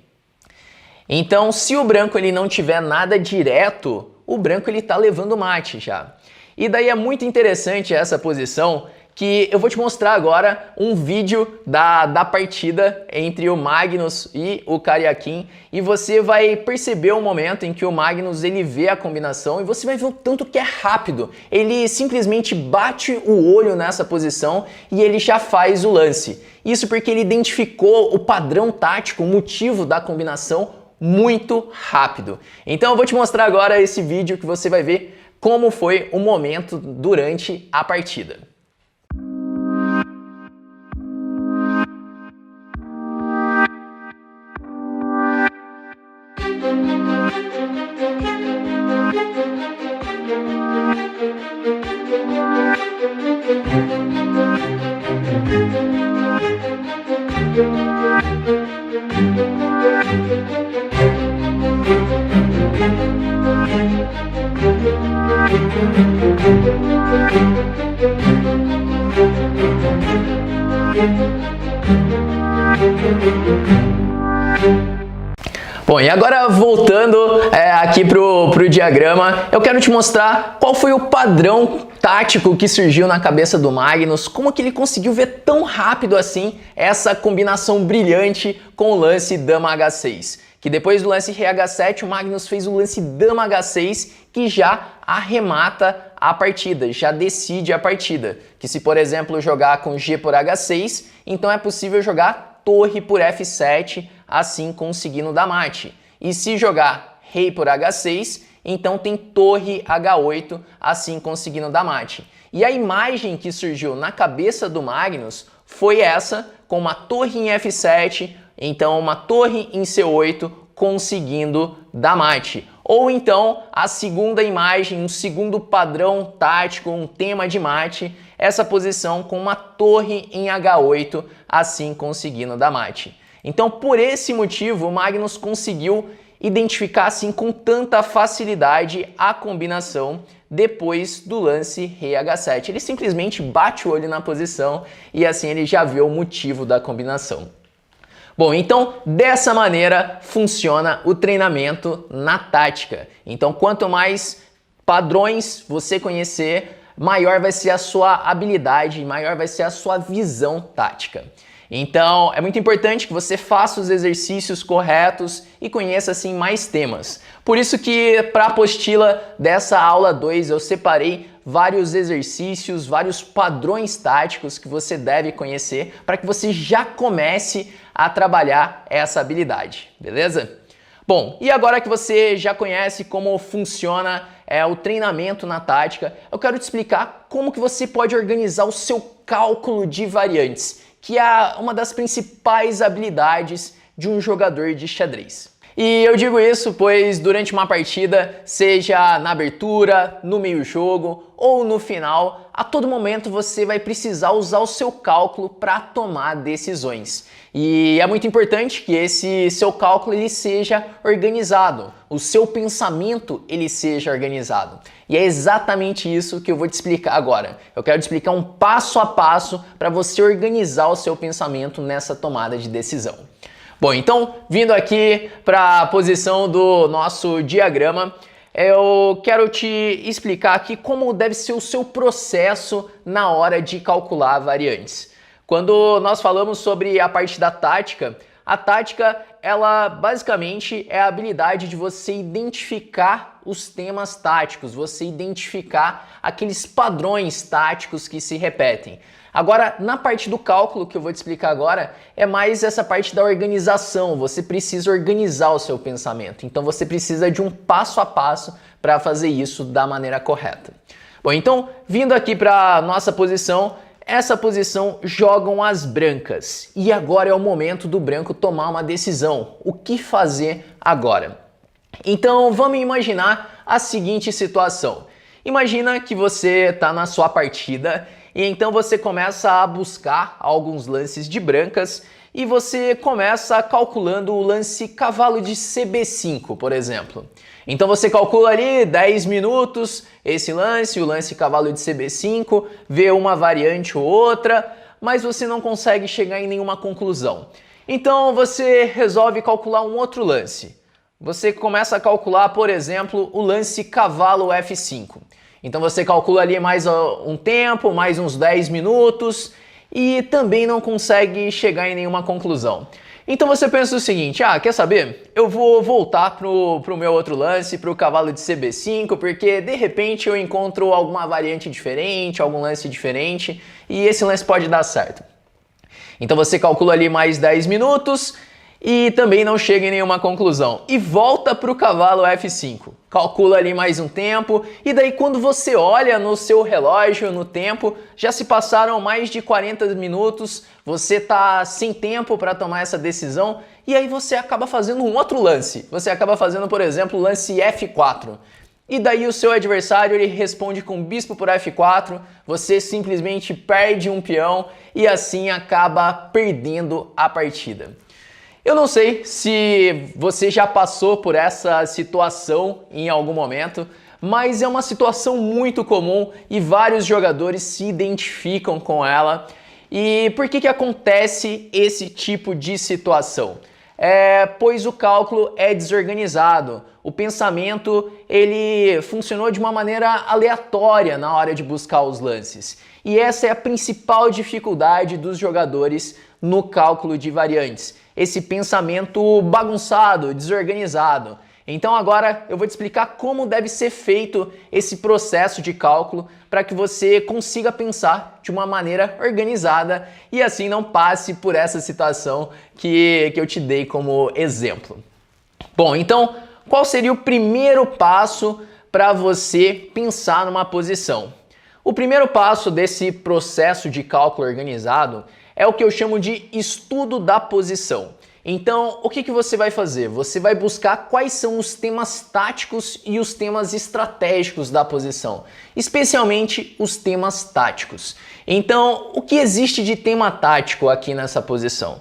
Então, se o branco ele não tiver nada direto, o branco ele está levando mate já. E daí é muito interessante essa posição, que eu vou te mostrar agora um vídeo da partida entre o Magnus e o Karyakin, e você vai perceber o momento em que o Magnus ele vê a combinação e você vai ver o tanto que é rápido. Ele simplesmente bate o olho nessa posição e ele já faz o lance. Isso porque ele identificou o padrão tático, o motivo da combinação muito rápido. Então eu vou te mostrar agora esse vídeo que você vai ver como foi o momento durante a partida. Bom, e agora voltando aqui pro diagrama, eu quero te mostrar qual foi o padrão tático que surgiu na cabeça do Magnus, como que ele conseguiu ver tão rápido assim essa combinação brilhante com o lance dama H6. Que depois do lance rei H7, o Magnus fez o lance dama H6, que já arremata a partida, já decide a partida. Que se, por exemplo, jogar com G por H6, então é possível jogar torre por F7, assim conseguindo dar mate. E se jogar rei por H6, então tem torre H8, assim conseguindo dar mate. E a imagem que surgiu na cabeça do Magnus foi essa, com uma torre em F7, então uma torre em C8, conseguindo dar mate. Ou então a segunda imagem, um segundo padrão tático, um tema de mate, essa posição com uma torre em H8, assim conseguindo dar mate. Então, por esse motivo, o Magnus conseguiu identificar assim com tanta facilidade a combinação depois do lance rei H7. Ele simplesmente bate o olho na posição e assim ele já vê o motivo da combinação. Bom, então dessa maneira funciona o treinamento na tática. Então, quanto mais padrões você conhecer, maior vai ser a sua habilidade, maior vai ser a sua visão tática. Então, é muito importante que você faça os exercícios corretos e conheça assim mais temas. Por isso que para a apostila dessa aula 2 eu separei vários exercícios, vários padrões táticos que você deve conhecer para que você já comece a trabalhar essa habilidade, beleza? Bom, e agora que você já conhece como funciona o treinamento na tática, eu quero te explicar como que você pode organizar o seu cálculo de variantes, que é uma das principais habilidades de um jogador de xadrez. E eu digo isso pois durante uma partida, seja na abertura, no meio-jogo ou no final, a todo momento você vai precisar usar o seu cálculo para tomar decisões. E é muito importante que esse seu cálculo ele seja organizado, o seu pensamento ele seja organizado. E é exatamente isso que eu vou te explicar agora. Eu quero te explicar um passo a passo para você organizar o seu pensamento nessa tomada de decisão. Bom, então, vindo aqui para a posição do nosso diagrama, eu quero te explicar aqui como deve ser o seu processo na hora de calcular variantes. Quando nós falamos sobre a parte da tática, a tática, ela basicamente é a habilidade de você identificar os temas táticos, você identificar aqueles padrões táticos que se repetem. Agora, na parte do cálculo que eu vou te explicar agora, é mais essa parte da organização. Você precisa organizar o seu pensamento. Então você precisa de um passo a passo para fazer isso da maneira correta. Bom, então, vindo aqui para a nossa posição, essa posição jogam as brancas. E agora é o momento do branco tomar uma decisão. O que fazer agora? Então, vamos imaginar a seguinte situação. Imagina que você está na sua partida e então você começa a buscar alguns lances de brancas e você começa calculando o lance cavalo de CB5, por exemplo. Então você calcula ali 10 minutos esse lance, o lance cavalo de CB5, vê uma variante ou outra, mas você não consegue chegar em nenhuma conclusão. Então você resolve calcular um outro lance. Você começa a calcular, por exemplo, o lance cavalo F5. Então você calcula ali mais um tempo, mais uns 10 minutos e também não consegue chegar em nenhuma conclusão. Então você pensa o seguinte, quer saber? Eu vou voltar pro meu outro lance, pro cavalo de CB5, porque de repente eu encontro alguma variante diferente, algum lance diferente e esse lance pode dar certo. Então você calcula ali mais 10 minutos e também não chega em nenhuma conclusão. E volta para o cavalo F5. Calcula ali mais um tempo e daí quando você olha no seu relógio, no tempo, já se passaram mais de 40 minutos, você tá sem tempo para tomar essa decisão e aí você acaba fazendo um outro lance. Você acaba fazendo, por exemplo, o lance F4. E daí o seu adversário ele responde com bispo por F4, você simplesmente perde um peão e assim acaba perdendo a partida. Eu não sei se você já passou por essa situação em algum momento, mas é uma situação muito comum e vários jogadores se identificam com ela. E por que acontece esse tipo de situação? Pois o cálculo é desorganizado. O pensamento ele funcionou de uma maneira aleatória na hora de buscar os lances. E essa é a principal dificuldade dos jogadores no cálculo de variantes. Esse pensamento bagunçado, desorganizado. Então agora eu vou te explicar como deve ser feito esse processo de cálculo para que você consiga pensar de uma maneira organizada e assim não passe por essa situação que eu te dei como exemplo. Bom, então qual seria o primeiro passo para você pensar numa posição? O primeiro passo desse processo de cálculo organizado é o que eu chamo de estudo da posição. Então, o que você vai fazer? Você vai buscar quais são os temas táticos e os temas estratégicos da posição, especialmente os temas táticos. Então, o que existe de tema tático aqui nessa posição?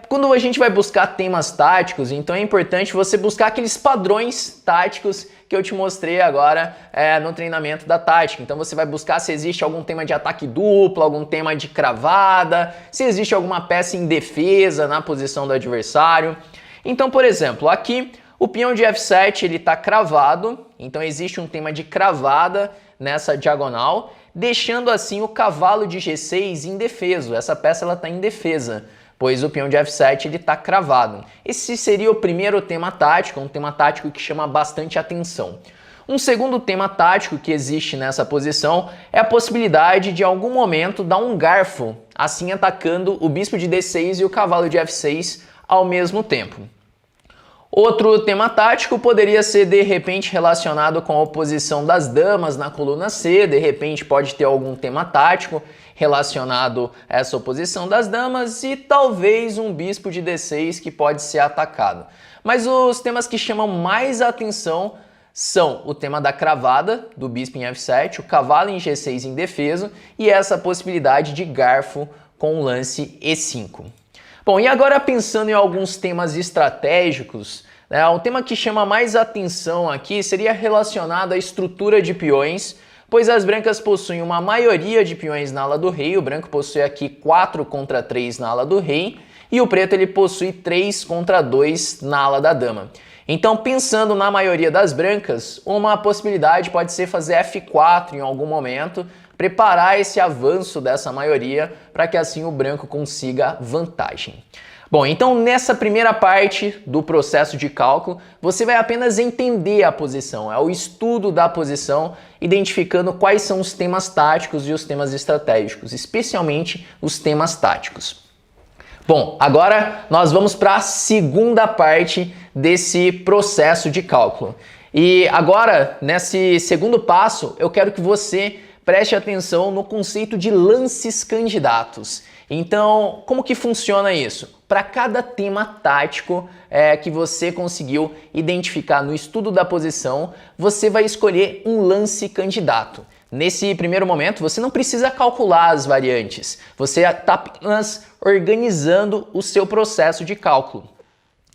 Quando a gente vai buscar temas táticos, então é importante você buscar aqueles padrões táticos que eu te mostrei agora no treinamento da tática. Então você vai buscar se existe algum tema de ataque duplo, algum tema de cravada, se existe alguma peça em defesa na posição do adversário. Então, por exemplo, aqui o peão de F7 ele está cravado, então existe um tema de cravada nessa diagonal, deixando assim o cavalo de G6 indefeso. Essa peça ela está indefesa, pois o peão de F7 ele está cravado. Esse seria o primeiro tema tático, um tema tático que chama bastante atenção. Um segundo tema tático que existe nessa posição é a possibilidade de, em algum momento, dar um garfo, assim atacando o bispo de D6 e o cavalo de F6 ao mesmo tempo. Outro tema tático poderia ser, de repente, relacionado com a oposição das damas na coluna C, de repente pode ter algum tema tático relacionado a essa oposição das damas e talvez um bispo de D6 que pode ser atacado. Mas os temas que chamam mais a atenção são o tema da cravada do bispo em F7, o cavalo em G6 indefeso e essa possibilidade de garfo com o lance E5. Bom, e agora pensando em alguns temas estratégicos, o tema que chama mais atenção aqui seria relacionado à estrutura de peões, pois as brancas possuem uma maioria de peões na ala do rei, o branco possui aqui 4 contra 3 na ala do rei, e o preto ele possui 3 contra 2 na ala da dama. Então, pensando na maioria das brancas, uma possibilidade pode ser fazer F4 em algum momento, preparar esse avanço dessa maioria para que assim o branco consiga vantagem. Bom, então nessa primeira parte do processo de cálculo, você vai apenas entender a posição, é o estudo da posição, identificando quais são os temas táticos e os temas estratégicos, especialmente os temas táticos. Bom, agora nós vamos para a segunda parte desse processo de cálculo. E agora, nesse segundo passo, eu quero que você preste atenção no conceito de lances candidatos. Então, como que funciona isso? Para cada tema tático que você conseguiu identificar no estudo da posição, você vai escolher um lance candidato. Nesse primeiro momento, você não precisa calcular as variantes, você está apenas organizando o seu processo de cálculo.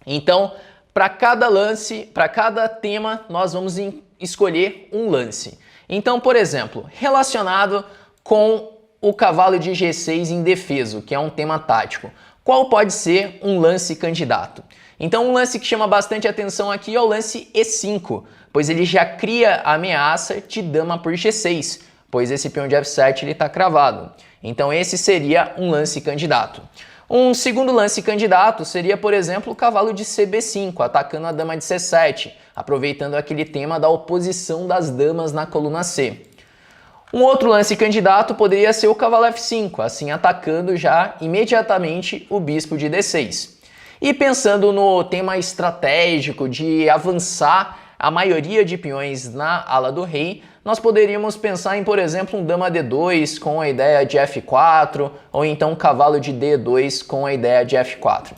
Então, para cada lance, para cada tema, nós vamos escolher um lance. Então, por exemplo, relacionado com o cavalo de G6 indefeso, que é um tema tático, qual pode ser um lance candidato? Então, um lance que chama bastante atenção aqui é o lance E5, pois ele já cria a ameaça de dama por G6, pois esse peão de F7 está cravado. Então, esse seria um lance candidato. Um segundo lance candidato seria, por exemplo, o cavalo de CB5, atacando a dama de C7, aproveitando aquele tema da oposição das damas na coluna C. Um outro lance candidato poderia ser o cavalo F5, assim atacando já imediatamente o bispo de D6. E pensando no tema estratégico de avançar a maioria de peões na ala do rei, nós poderíamos pensar em, por exemplo, um dama D2 com a ideia de F4, ou então um cavalo de D2 com a ideia de F4.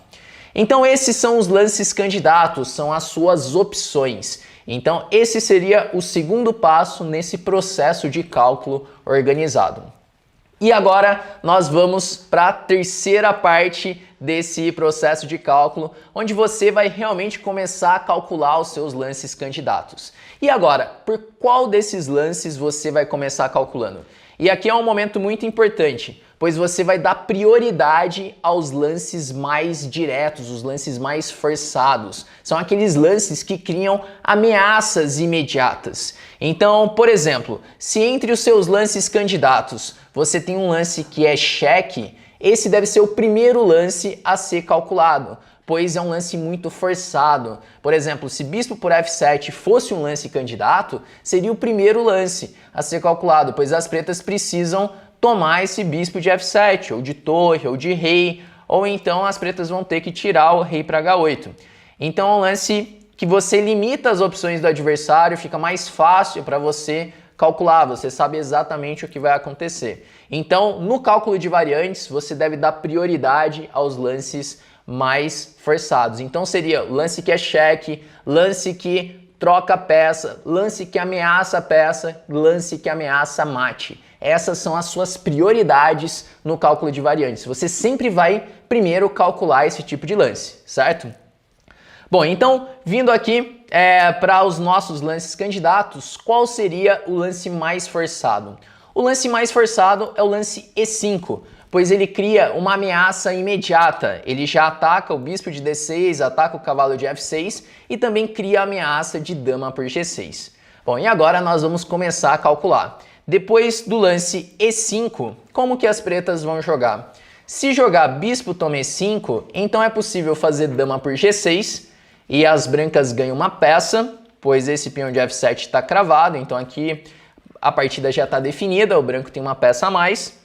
Então esses são os lances candidatos, são as suas opções. Então esse seria o segundo passo nesse processo de cálculo organizado. E agora nós vamos para a terceira parte desse processo de cálculo, onde você vai realmente começar a calcular os seus lances candidatos. E agora, por qual desses lances você vai começar calculando? E aqui é um momento muito importante, pois você vai dar prioridade aos lances mais diretos, os lances mais forçados. São aqueles lances que criam ameaças imediatas. Então, por exemplo, se entre os seus lances candidatos você tem um lance que é cheque, esse deve ser o primeiro lance a ser calculado, pois é um lance muito forçado. Por exemplo, se bispo por F7 fosse um lance candidato, seria o primeiro lance a ser calculado, pois as pretas precisam tomar esse bispo de F7, ou de torre, ou de rei, ou então as pretas vão ter que tirar o rei para H8. Então é um lance que você limita as opções do adversário, fica mais fácil para você calcular, você sabe exatamente o que vai acontecer. Então, no cálculo de variantes, você deve dar prioridade aos lances mais forçados. Então seria lance que é cheque, lance que troca peça, lance que ameaça peça, lance que ameaça mate. Essas são as suas prioridades no cálculo de variantes. Você sempre vai primeiro calcular esse tipo de lance, certo? Bom, então, vindo aqui para os nossos lances candidatos, qual seria o lance mais forçado? O lance mais forçado é o lance E5, pois ele cria uma ameaça imediata. Ele já ataca o bispo de D6, ataca o cavalo de F6 e também cria a ameaça de dama por G6. Bom, e agora nós vamos começar a calcular. Depois do lance E5, como que as pretas vão jogar? Se jogar bispo toma E5, então é possível fazer dama por G6 e as brancas ganham uma peça, pois esse peão de F7 está cravado, então aqui a partida já está definida, o branco tem uma peça a mais.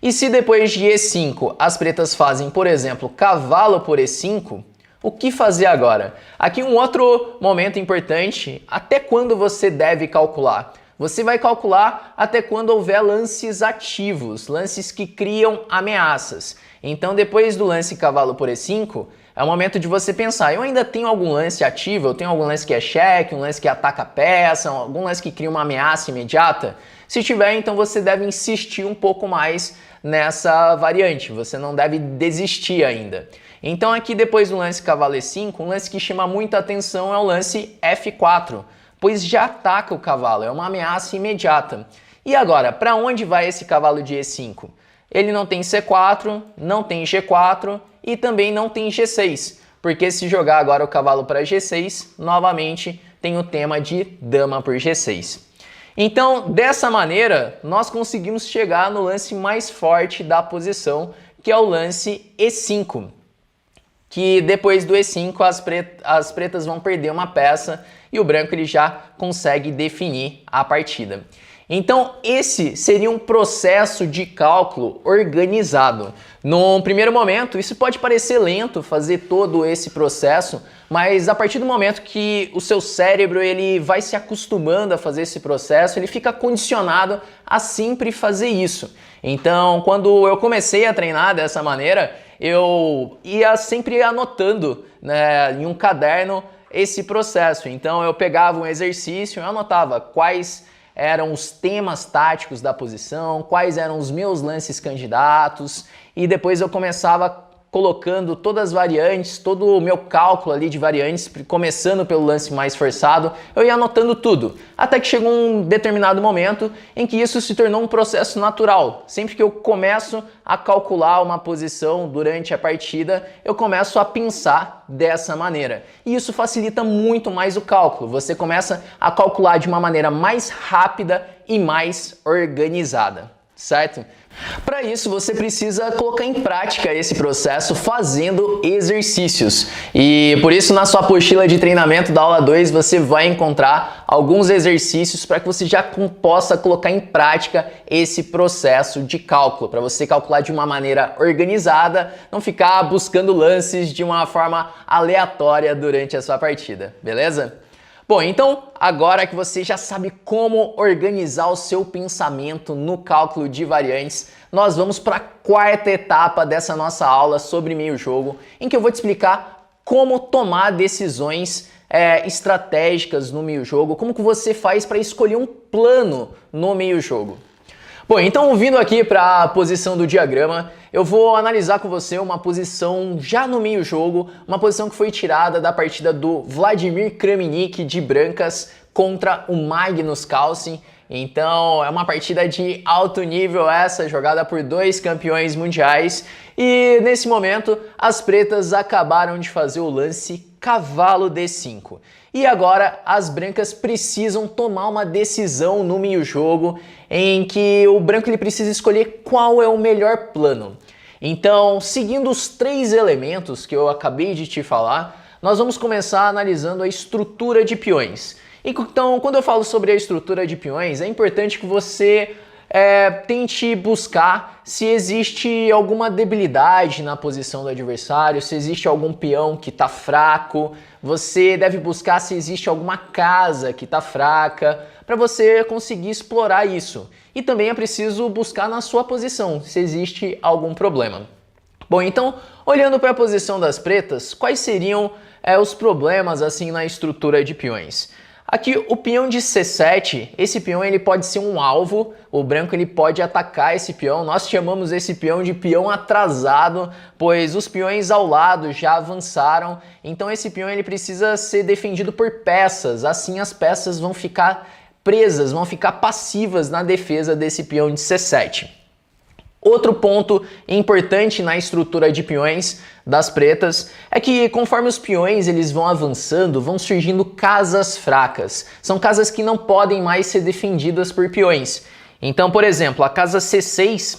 E se depois de E5 as pretas fazem, por exemplo, cavalo por E5, o que fazer agora? Aqui um outro momento importante, até quando você deve calcular? Você vai calcular até quando houver lances ativos, lances que criam ameaças. Então depois do lance cavalo por E5, é o momento de você pensar, eu ainda tenho algum lance ativo, eu tenho algum lance que é cheque, um lance que ataca a peça, algum lance que cria uma ameaça imediata? Se tiver, então você deve insistir um pouco mais nessa variante, você não deve desistir ainda. Então aqui depois do lance cavalo E5, um lance que chama muita atenção é o lance F4, pois já ataca o cavalo, é uma ameaça imediata. E agora, para onde vai esse cavalo de E5? Ele não tem C4, não tem G4 e também não tem G6, porque se jogar agora o cavalo para G6, novamente tem o tema de dama por G6. Então, dessa maneira, nós conseguimos chegar no lance mais forte da posição, que é o lance E5. Que depois do E5 as pretas vão perder uma peça e o branco ele já consegue definir a partida. Então esse seria um processo de cálculo organizado. Num primeiro momento isso pode parecer lento fazer todo esse processo, mas a partir do momento que o seu cérebro ele vai se acostumando a fazer esse processo, ele fica condicionado a sempre fazer isso. Então quando eu comecei a treinar dessa maneira, eu ia sempre anotando, né, em um caderno esse processo. Então eu pegava um exercício e anotava quais eram os temas táticos da posição, quais eram os meus lances candidatos, e depois eu começava colocando todas as variantes, todo o meu cálculo ali de variantes, começando pelo lance mais forçado, eu ia anotando tudo, até que chegou um determinado momento em que isso se tornou um processo natural. Sempre que eu começo a calcular uma posição durante a partida, eu começo a pensar dessa maneira. E isso facilita muito mais o cálculo. Você começa a calcular de uma maneira mais rápida e mais organizada, certo? Para isso, você precisa colocar em prática esse processo fazendo exercícios. E por isso, na sua apostila de treinamento da aula 2, você vai encontrar alguns exercícios para que você já possa colocar em prática esse processo de cálculo, para você calcular de uma maneira organizada, não ficar buscando lances de uma forma aleatória durante a sua partida, beleza? Bom, então agora que você já sabe como organizar o seu pensamento no cálculo de variantes, nós vamos para a quarta etapa dessa nossa aula sobre meio jogo, em que eu vou te explicar como tomar decisões estratégicas no meio jogo, como que você faz para escolher um plano no meio jogo. Bom, então vindo aqui para a posição do diagrama, eu vou analisar com você uma posição já no meio jogo, uma posição que foi tirada da partida do Vladimir Kramnik de brancas contra o Magnus Carlsen. Então é uma partida de alto nível essa, jogada por dois campeões mundiais. E nesse momento as pretas acabaram de fazer o lance cavalo D5. E agora as brancas precisam tomar uma decisão no meio jogo em que o branco ele precisa escolher qual é o melhor plano. Então, seguindo os três elementos que eu acabei de te falar, nós vamos começar analisando a estrutura de peões. Então, quando eu falo sobre a estrutura de peões, é importante que você tente buscar se existe alguma debilidade na posição do adversário, se existe algum peão que está fraco. Você deve buscar se existe alguma casa que está fraca para você conseguir explorar isso. E também é preciso buscar na sua posição se existe algum problema. Bom, então, olhando para a posição das pretas, quais seriam os problemas assim na estrutura de peões? Aqui o peão de C7, esse peão ele pode ser um alvo, o branco ele pode atacar esse peão, nós chamamos esse peão de peão atrasado, pois os peões ao lado já avançaram, então esse peão ele precisa ser defendido por peças, assim as peças vão ficar presas, vão ficar passivas na defesa desse peão de C7. Outro ponto importante na estrutura de peões das pretas é que conforme os peões eles vão avançando, vão surgindo casas fracas. São casas que não podem mais ser defendidas por peões. Então, por exemplo, a casa C6,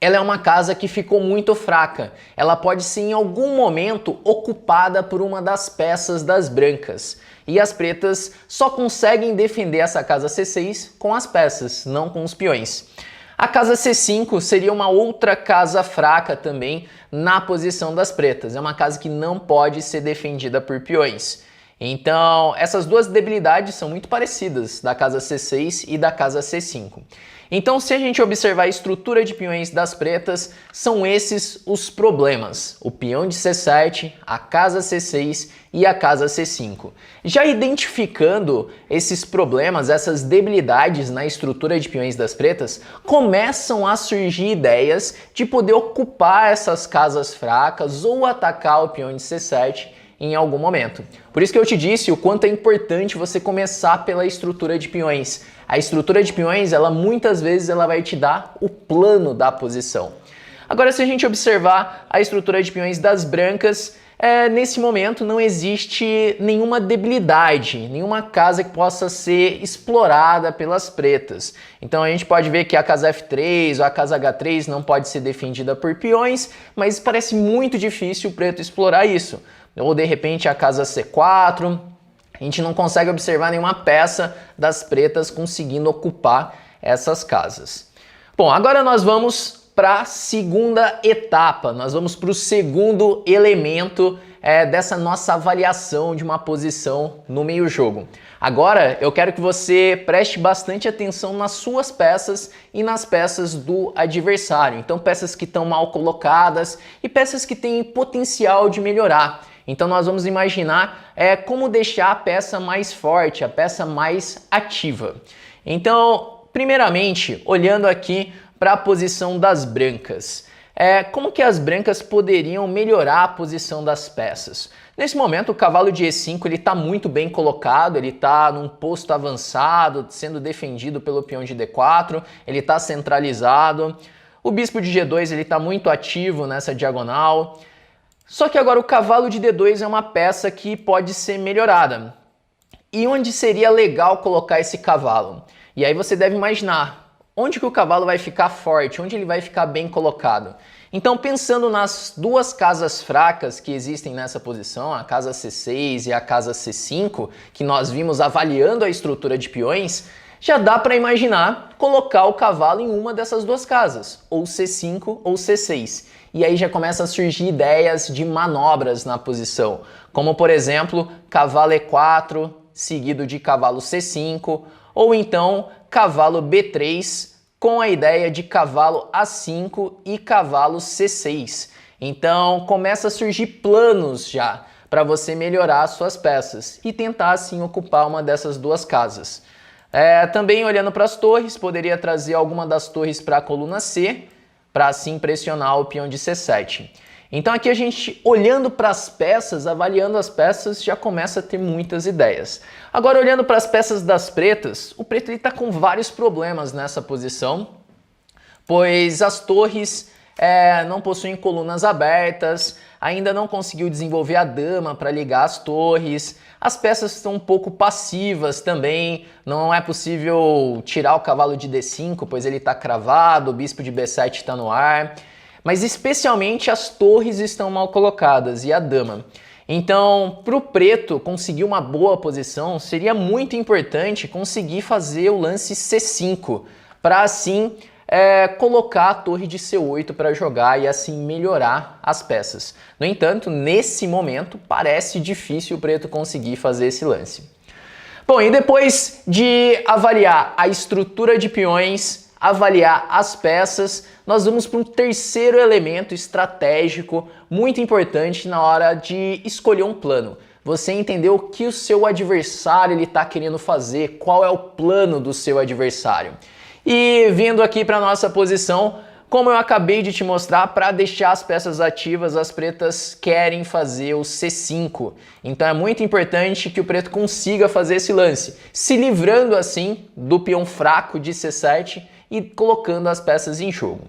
ela é uma casa que ficou muito fraca. Ela pode ser em algum momento ocupada por uma das peças das brancas. E as pretas só conseguem defender essa casa C6 com as peças, não com os peões. A casa C5 seria uma outra casa fraca também na posição das pretas. É uma casa que não pode ser defendida por peões. Então, essas duas debilidades são muito parecidas, da casa C6 e da casa C5. Então, se a gente observar a estrutura de peões das pretas, são esses os problemas. O peão de C7, a casa C6 e a casa C5. Já identificando esses problemas, essas debilidades na estrutura de peões das pretas, começam a surgir ideias de poder ocupar essas casas fracas ou atacar o peão de C7 em algum momento. Por isso que eu te disse o quanto é importante você começar pela estrutura de peões. A estrutura de peões, ela muitas vezes ela vai te dar o plano da posição. Agora, se a gente observar a estrutura de peões das brancas, nesse momento não existe nenhuma debilidade, nenhuma casa que possa ser explorada pelas pretas. Então a gente pode ver que a casa F3 ou a casa H3 não pode ser defendida por peões, mas parece muito difícil o preto explorar isso. Ou de repente a casa C4, a gente não consegue observar nenhuma peça das pretas conseguindo ocupar essas casas. Bom, agora nós vamos para a segunda etapa, nós vamos para o segundo elemento dessa nossa avaliação de uma posição no meio-jogo. Agora eu quero que você preste bastante atenção nas suas peças e nas peças do adversário. Então peças que estão mal colocadas e peças que têm potencial de melhorar. Então nós vamos imaginar como deixar a peça mais forte, a peça mais ativa. Então, primeiramente, olhando aqui para a posição das brancas. Como que as brancas poderiam melhorar a posição das peças? Nesse momento o cavalo de E5 ele está muito bem colocado, ele está num posto avançado, sendo defendido pelo peão de D4, ele está centralizado. O bispo de G2 ele está muito ativo nessa diagonal. Só que agora o cavalo de D2 é uma peça que pode ser melhorada. E onde seria legal colocar esse cavalo? E aí você deve imaginar, onde que o cavalo vai ficar forte, onde ele vai ficar bem colocado. Então, pensando nas duas casas fracas que existem nessa posição, a casa C6 e a casa C5, que nós vimos avaliando a estrutura de peões, já dá para imaginar colocar o cavalo em uma dessas duas casas, ou C5 ou C6. E aí já começa a surgir ideias de manobras na posição, como por exemplo, cavalo E4 seguido de cavalo C5, ou então cavalo B3 com a ideia de cavalo A5 e cavalo C6. Então começa a surgir planos já para você melhorar as suas peças e tentar assim ocupar uma dessas duas casas. Também olhando para as torres, poderia trazer alguma das torres para a coluna C, para assim pressionar o peão de C7. Então aqui a gente, olhando para as peças, avaliando as peças, já começa a ter muitas ideias. Agora olhando para as peças das pretas, o preto está com vários problemas nessa posição, pois as torres não possuem colunas abertas, ainda não conseguiu desenvolver a dama para ligar as torres, as peças estão um pouco passivas também, não é possível tirar o cavalo de D5, pois ele está cravado, o bispo de B7 está no ar. Mas especialmente as torres estão mal colocadas e a dama. Então, para o preto conseguir uma boa posição, seria muito importante conseguir fazer o lance C5, para assim colocar a torre de C8 para jogar e assim melhorar as peças. No entanto, nesse momento, parece difícil o preto conseguir fazer esse lance. Bom, e depois de avaliar a estrutura de peões, avaliar as peças, nós vamos para um terceiro elemento estratégico muito importante na hora de escolher um plano. Você entender o que o seu adversário está querendo fazer, qual é o plano do seu adversário. E vindo aqui para a nossa posição, como eu acabei de te mostrar, para deixar as peças ativas, as pretas querem fazer o C5. Então é muito importante que o preto consiga fazer esse lance, se livrando assim do peão fraco de C7 e colocando as peças em jogo.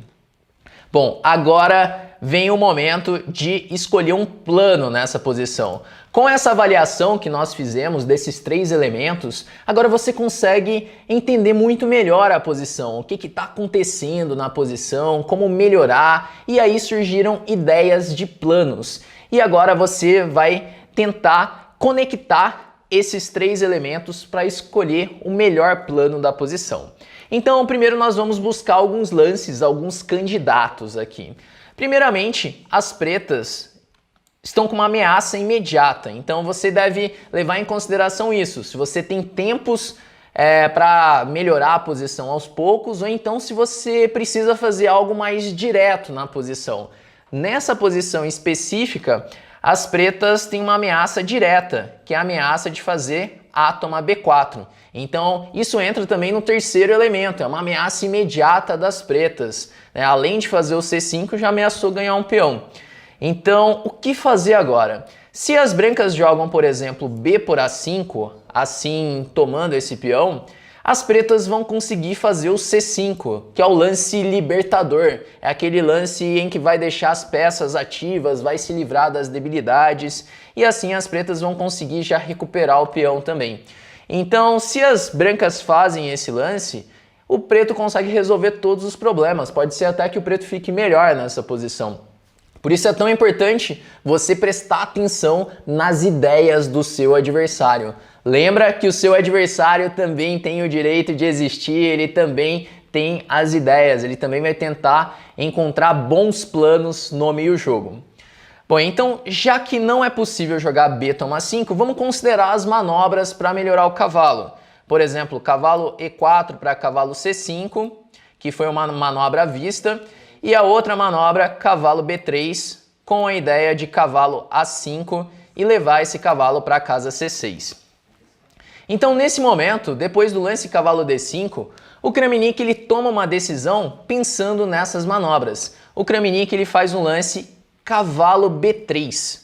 Bom, agora vem o momento de escolher um plano nessa posição. Com essa avaliação que nós fizemos desses três elementos, agora você consegue entender muito melhor a posição, o que está acontecendo na posição, como melhorar, e aí surgiram ideias de planos. E agora você vai tentar conectar esses três elementos para escolher o melhor plano da posição. Então, primeiro nós vamos buscar alguns lances, alguns candidatos aqui. Primeiramente, as pretas estão com uma ameaça imediata, então você deve levar em consideração isso. Se você tem tempos para melhorar a posição aos poucos, ou então se você precisa fazer algo mais direto na posição. Nessa posição específica, as pretas têm uma ameaça direta, que é a ameaça de fazer A toma B4. Então isso entra também no terceiro elemento, é uma ameaça imediata das pretas. Além de fazer o C5, já ameaçou ganhar um peão. Então o que fazer agora? Se as brancas jogam, por exemplo, B por A5, assim tomando esse peão, as pretas vão conseguir fazer o C5, que é o lance libertador. É aquele lance em que vai deixar as peças ativas, vai se livrar das debilidades, e assim as pretas vão conseguir já recuperar o peão também. Então, se as brancas fazem esse lance, o preto consegue resolver todos os problemas. Pode ser até que o preto fique melhor nessa posição. Por isso é tão importante você prestar atenção nas ideias do seu adversário. Lembra que o seu adversário também tem o direito de existir, ele também tem as ideias, ele também vai tentar encontrar bons planos no meio-jogo. Bom, então, já que não é possível jogar B toma 5, vamos considerar as manobras para melhorar o cavalo. Por exemplo, cavalo E4 para cavalo C5, que foi uma manobra à vista, e a outra manobra, cavalo B3, com a ideia de cavalo A5 e levar esse cavalo para a casa C6. Então, nesse momento, depois do lance cavalo D5, o Kramnik ele toma uma decisão pensando nessas manobras. O Kramnik ele faz um lance cavalo B3,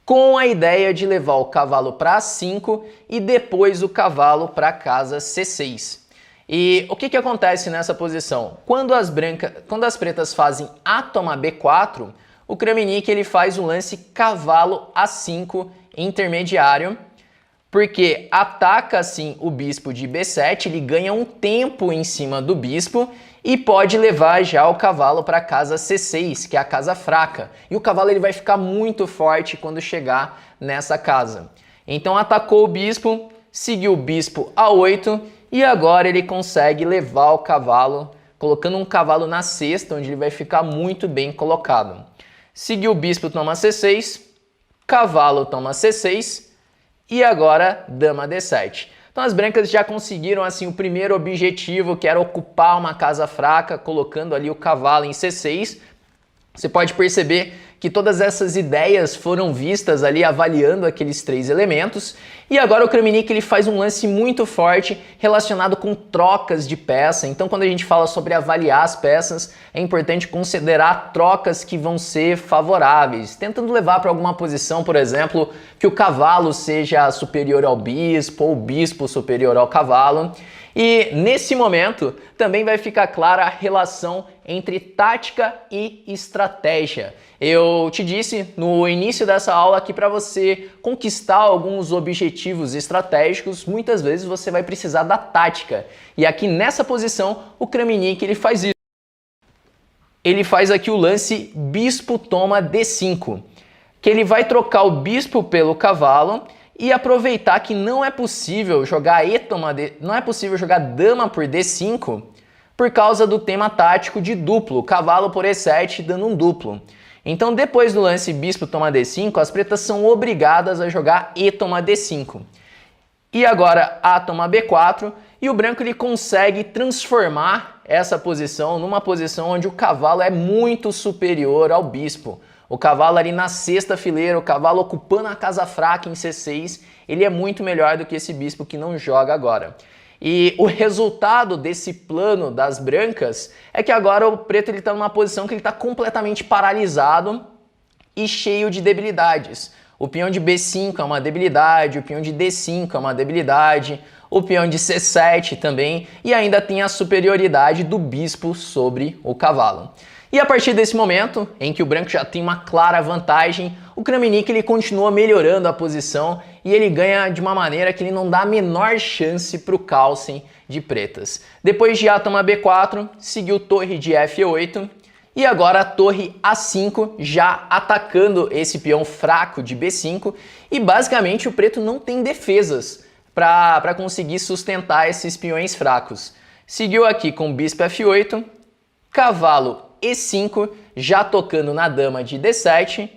com a ideia de levar o cavalo para A5 e depois o cavalo para a casa C6. E o que acontece nessa posição? Quando as pretas fazem A toma B4, o Kramnik ele faz um lance cavalo A5 intermediário, porque ataca assim o bispo de B7, ele ganha um tempo em cima do bispo e pode levar já o cavalo para a casa C6, que é a casa fraca. E o cavalo ele vai ficar muito forte quando chegar nessa casa. Então atacou o bispo, seguiu o bispo A8 e agora ele consegue levar o cavalo, colocando um cavalo na cesta, onde ele vai ficar muito bem colocado. Seguiu o bispo toma C6, cavalo toma C6, e agora, dama D7. Então as brancas já conseguiram assim o primeiro objetivo, que era ocupar uma casa fraca, colocando ali o cavalo em C6. Você pode perceber que todas essas ideias foram vistas ali avaliando aqueles três elementos. E agora o Kramnik ele faz um lance muito forte relacionado com trocas de peça. Então quando a gente fala sobre avaliar as peças, é importante considerar trocas que vão ser favoráveis, tentando levar para alguma posição, por exemplo, que o cavalo seja superior ao bispo ou o bispo superior ao cavalo. E nesse momento também vai ficar clara a relação entre tática e estratégia. Eu te disse no início dessa aula que para você conquistar alguns objetivos estratégicos, muitas vezes você vai precisar da tática. E aqui nessa posição, o Kramnik ele faz isso. Ele faz aqui o lance bispo toma D5, que ele vai trocar o bispo pelo cavalo e aproveitar que não é possível jogar não é possível jogar dama por D5 por causa do tema tático de duplo, cavalo por E7 dando um duplo. Então depois do lance bispo toma D5, as pretas são obrigadas a jogar E toma D5. E agora A toma B4 e o branco ele consegue transformar essa posição numa posição onde o cavalo é muito superior ao bispo. O cavalo ali na sexta fileira, o cavalo ocupando a casa fraca em C6, ele é muito melhor do que esse bispo que não joga agora. E o resultado desse plano das brancas é que agora o preto está numa posição que ele está completamente paralisado e cheio de debilidades. O peão de B5 é uma debilidade, o peão de D5 é uma debilidade, o peão de C7 também, e ainda tem a superioridade do bispo sobre o cavalo. E a partir desse momento, em que o branco já tem uma clara vantagem, o Kramnik ele continua melhorando a posição e ele ganha de uma maneira que ele não dá a menor chance para o Carlsen de pretas. Depois de A toma B4, seguiu torre de F8 e agora a torre A5 já atacando esse peão fraco de B5 e basicamente o preto não tem defesas para conseguir sustentar esses peões fracos. Seguiu aqui com bispo F8, cavalo E5, já tocando na dama de D7,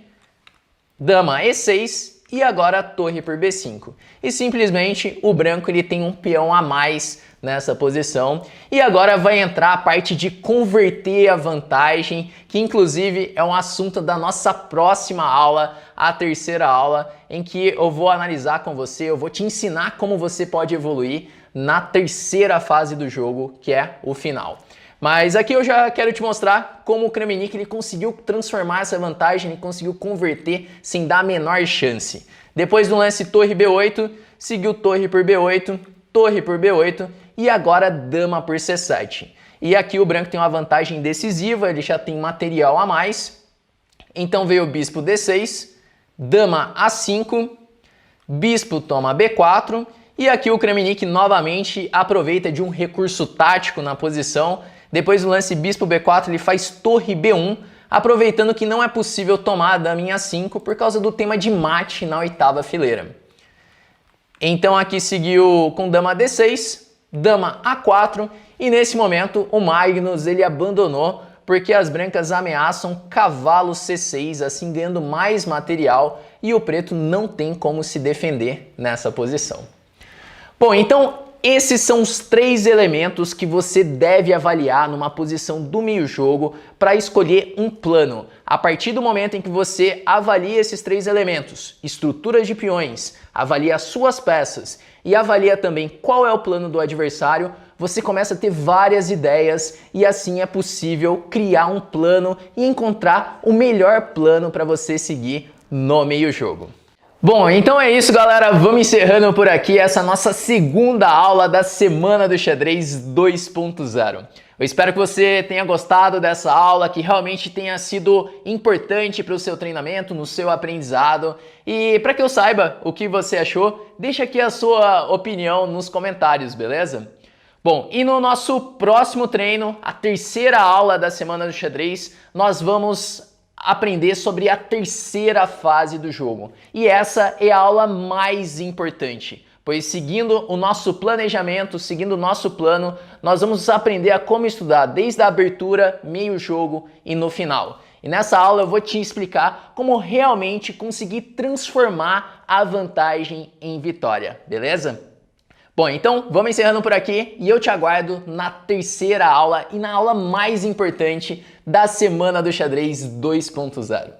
dama E6 e agora torre por B5. E simplesmente o branco ele tem um peão a mais nessa posição. E agora vai entrar a parte de converter a vantagem, que inclusive é um assunto da nossa próxima aula, a terceira aula, em que eu vou analisar com você, eu vou te ensinar como você pode evoluir na terceira fase do jogo, que é o final. Mas aqui eu já quero te mostrar como o Kramnik ele conseguiu transformar essa vantagem, ele conseguiu converter sem dar a menor chance. Depois do lance torre B8, seguiu torre por B8, e agora dama por C7. E aqui o branco tem uma vantagem decisiva, ele já tem material a mais. Então veio o bispo D6, dama A5, bispo toma B4, e aqui o Kramnik novamente aproveita de um recurso tático na posição. Depois do lance bispo B4 ele faz torre B1, aproveitando que não é possível tomar a dama em A5 por causa do tema de mate na oitava fileira. Então aqui seguiu com dama D6, dama A4, e nesse momento o Magnus ele abandonou porque as brancas ameaçam cavalo C6, assim ganhando mais material, e o preto não tem como se defender nessa posição. Bom, então esses são os 3 elementos que você deve avaliar numa posição do meio-jogo para escolher um plano. A partir do momento em que você avalia esses 3 elementos, estruturas de peões, avalia as suas peças e avalia também qual é o plano do adversário, você começa a ter várias ideias e assim é possível criar um plano e encontrar o melhor plano para você seguir no meio-jogo. Bom, então é isso, galera. Vamos encerrando por aqui essa nossa segunda aula da Semana do Xadrez 2.0. Eu espero que você tenha gostado dessa aula, que realmente tenha sido importante para o seu treinamento, no seu aprendizado. E para que eu saiba o que você achou, deixa aqui a sua opinião nos comentários, beleza? Bom, e no nosso próximo treino, a terceira aula da Semana do Xadrez, nós vamos aprender sobre a terceira fase do jogo. E essa é a aula mais importante, pois seguindo o nosso planejamento, seguindo o nosso plano, nós vamos aprender a como estudar desde a abertura, meio jogo e no final. E nessa aula eu vou te explicar como realmente conseguir transformar a vantagem em vitória, beleza? Bom, então vamos encerrando por aqui e eu te aguardo na terceira aula e na aula mais importante da Semana do Xadrez 2.0.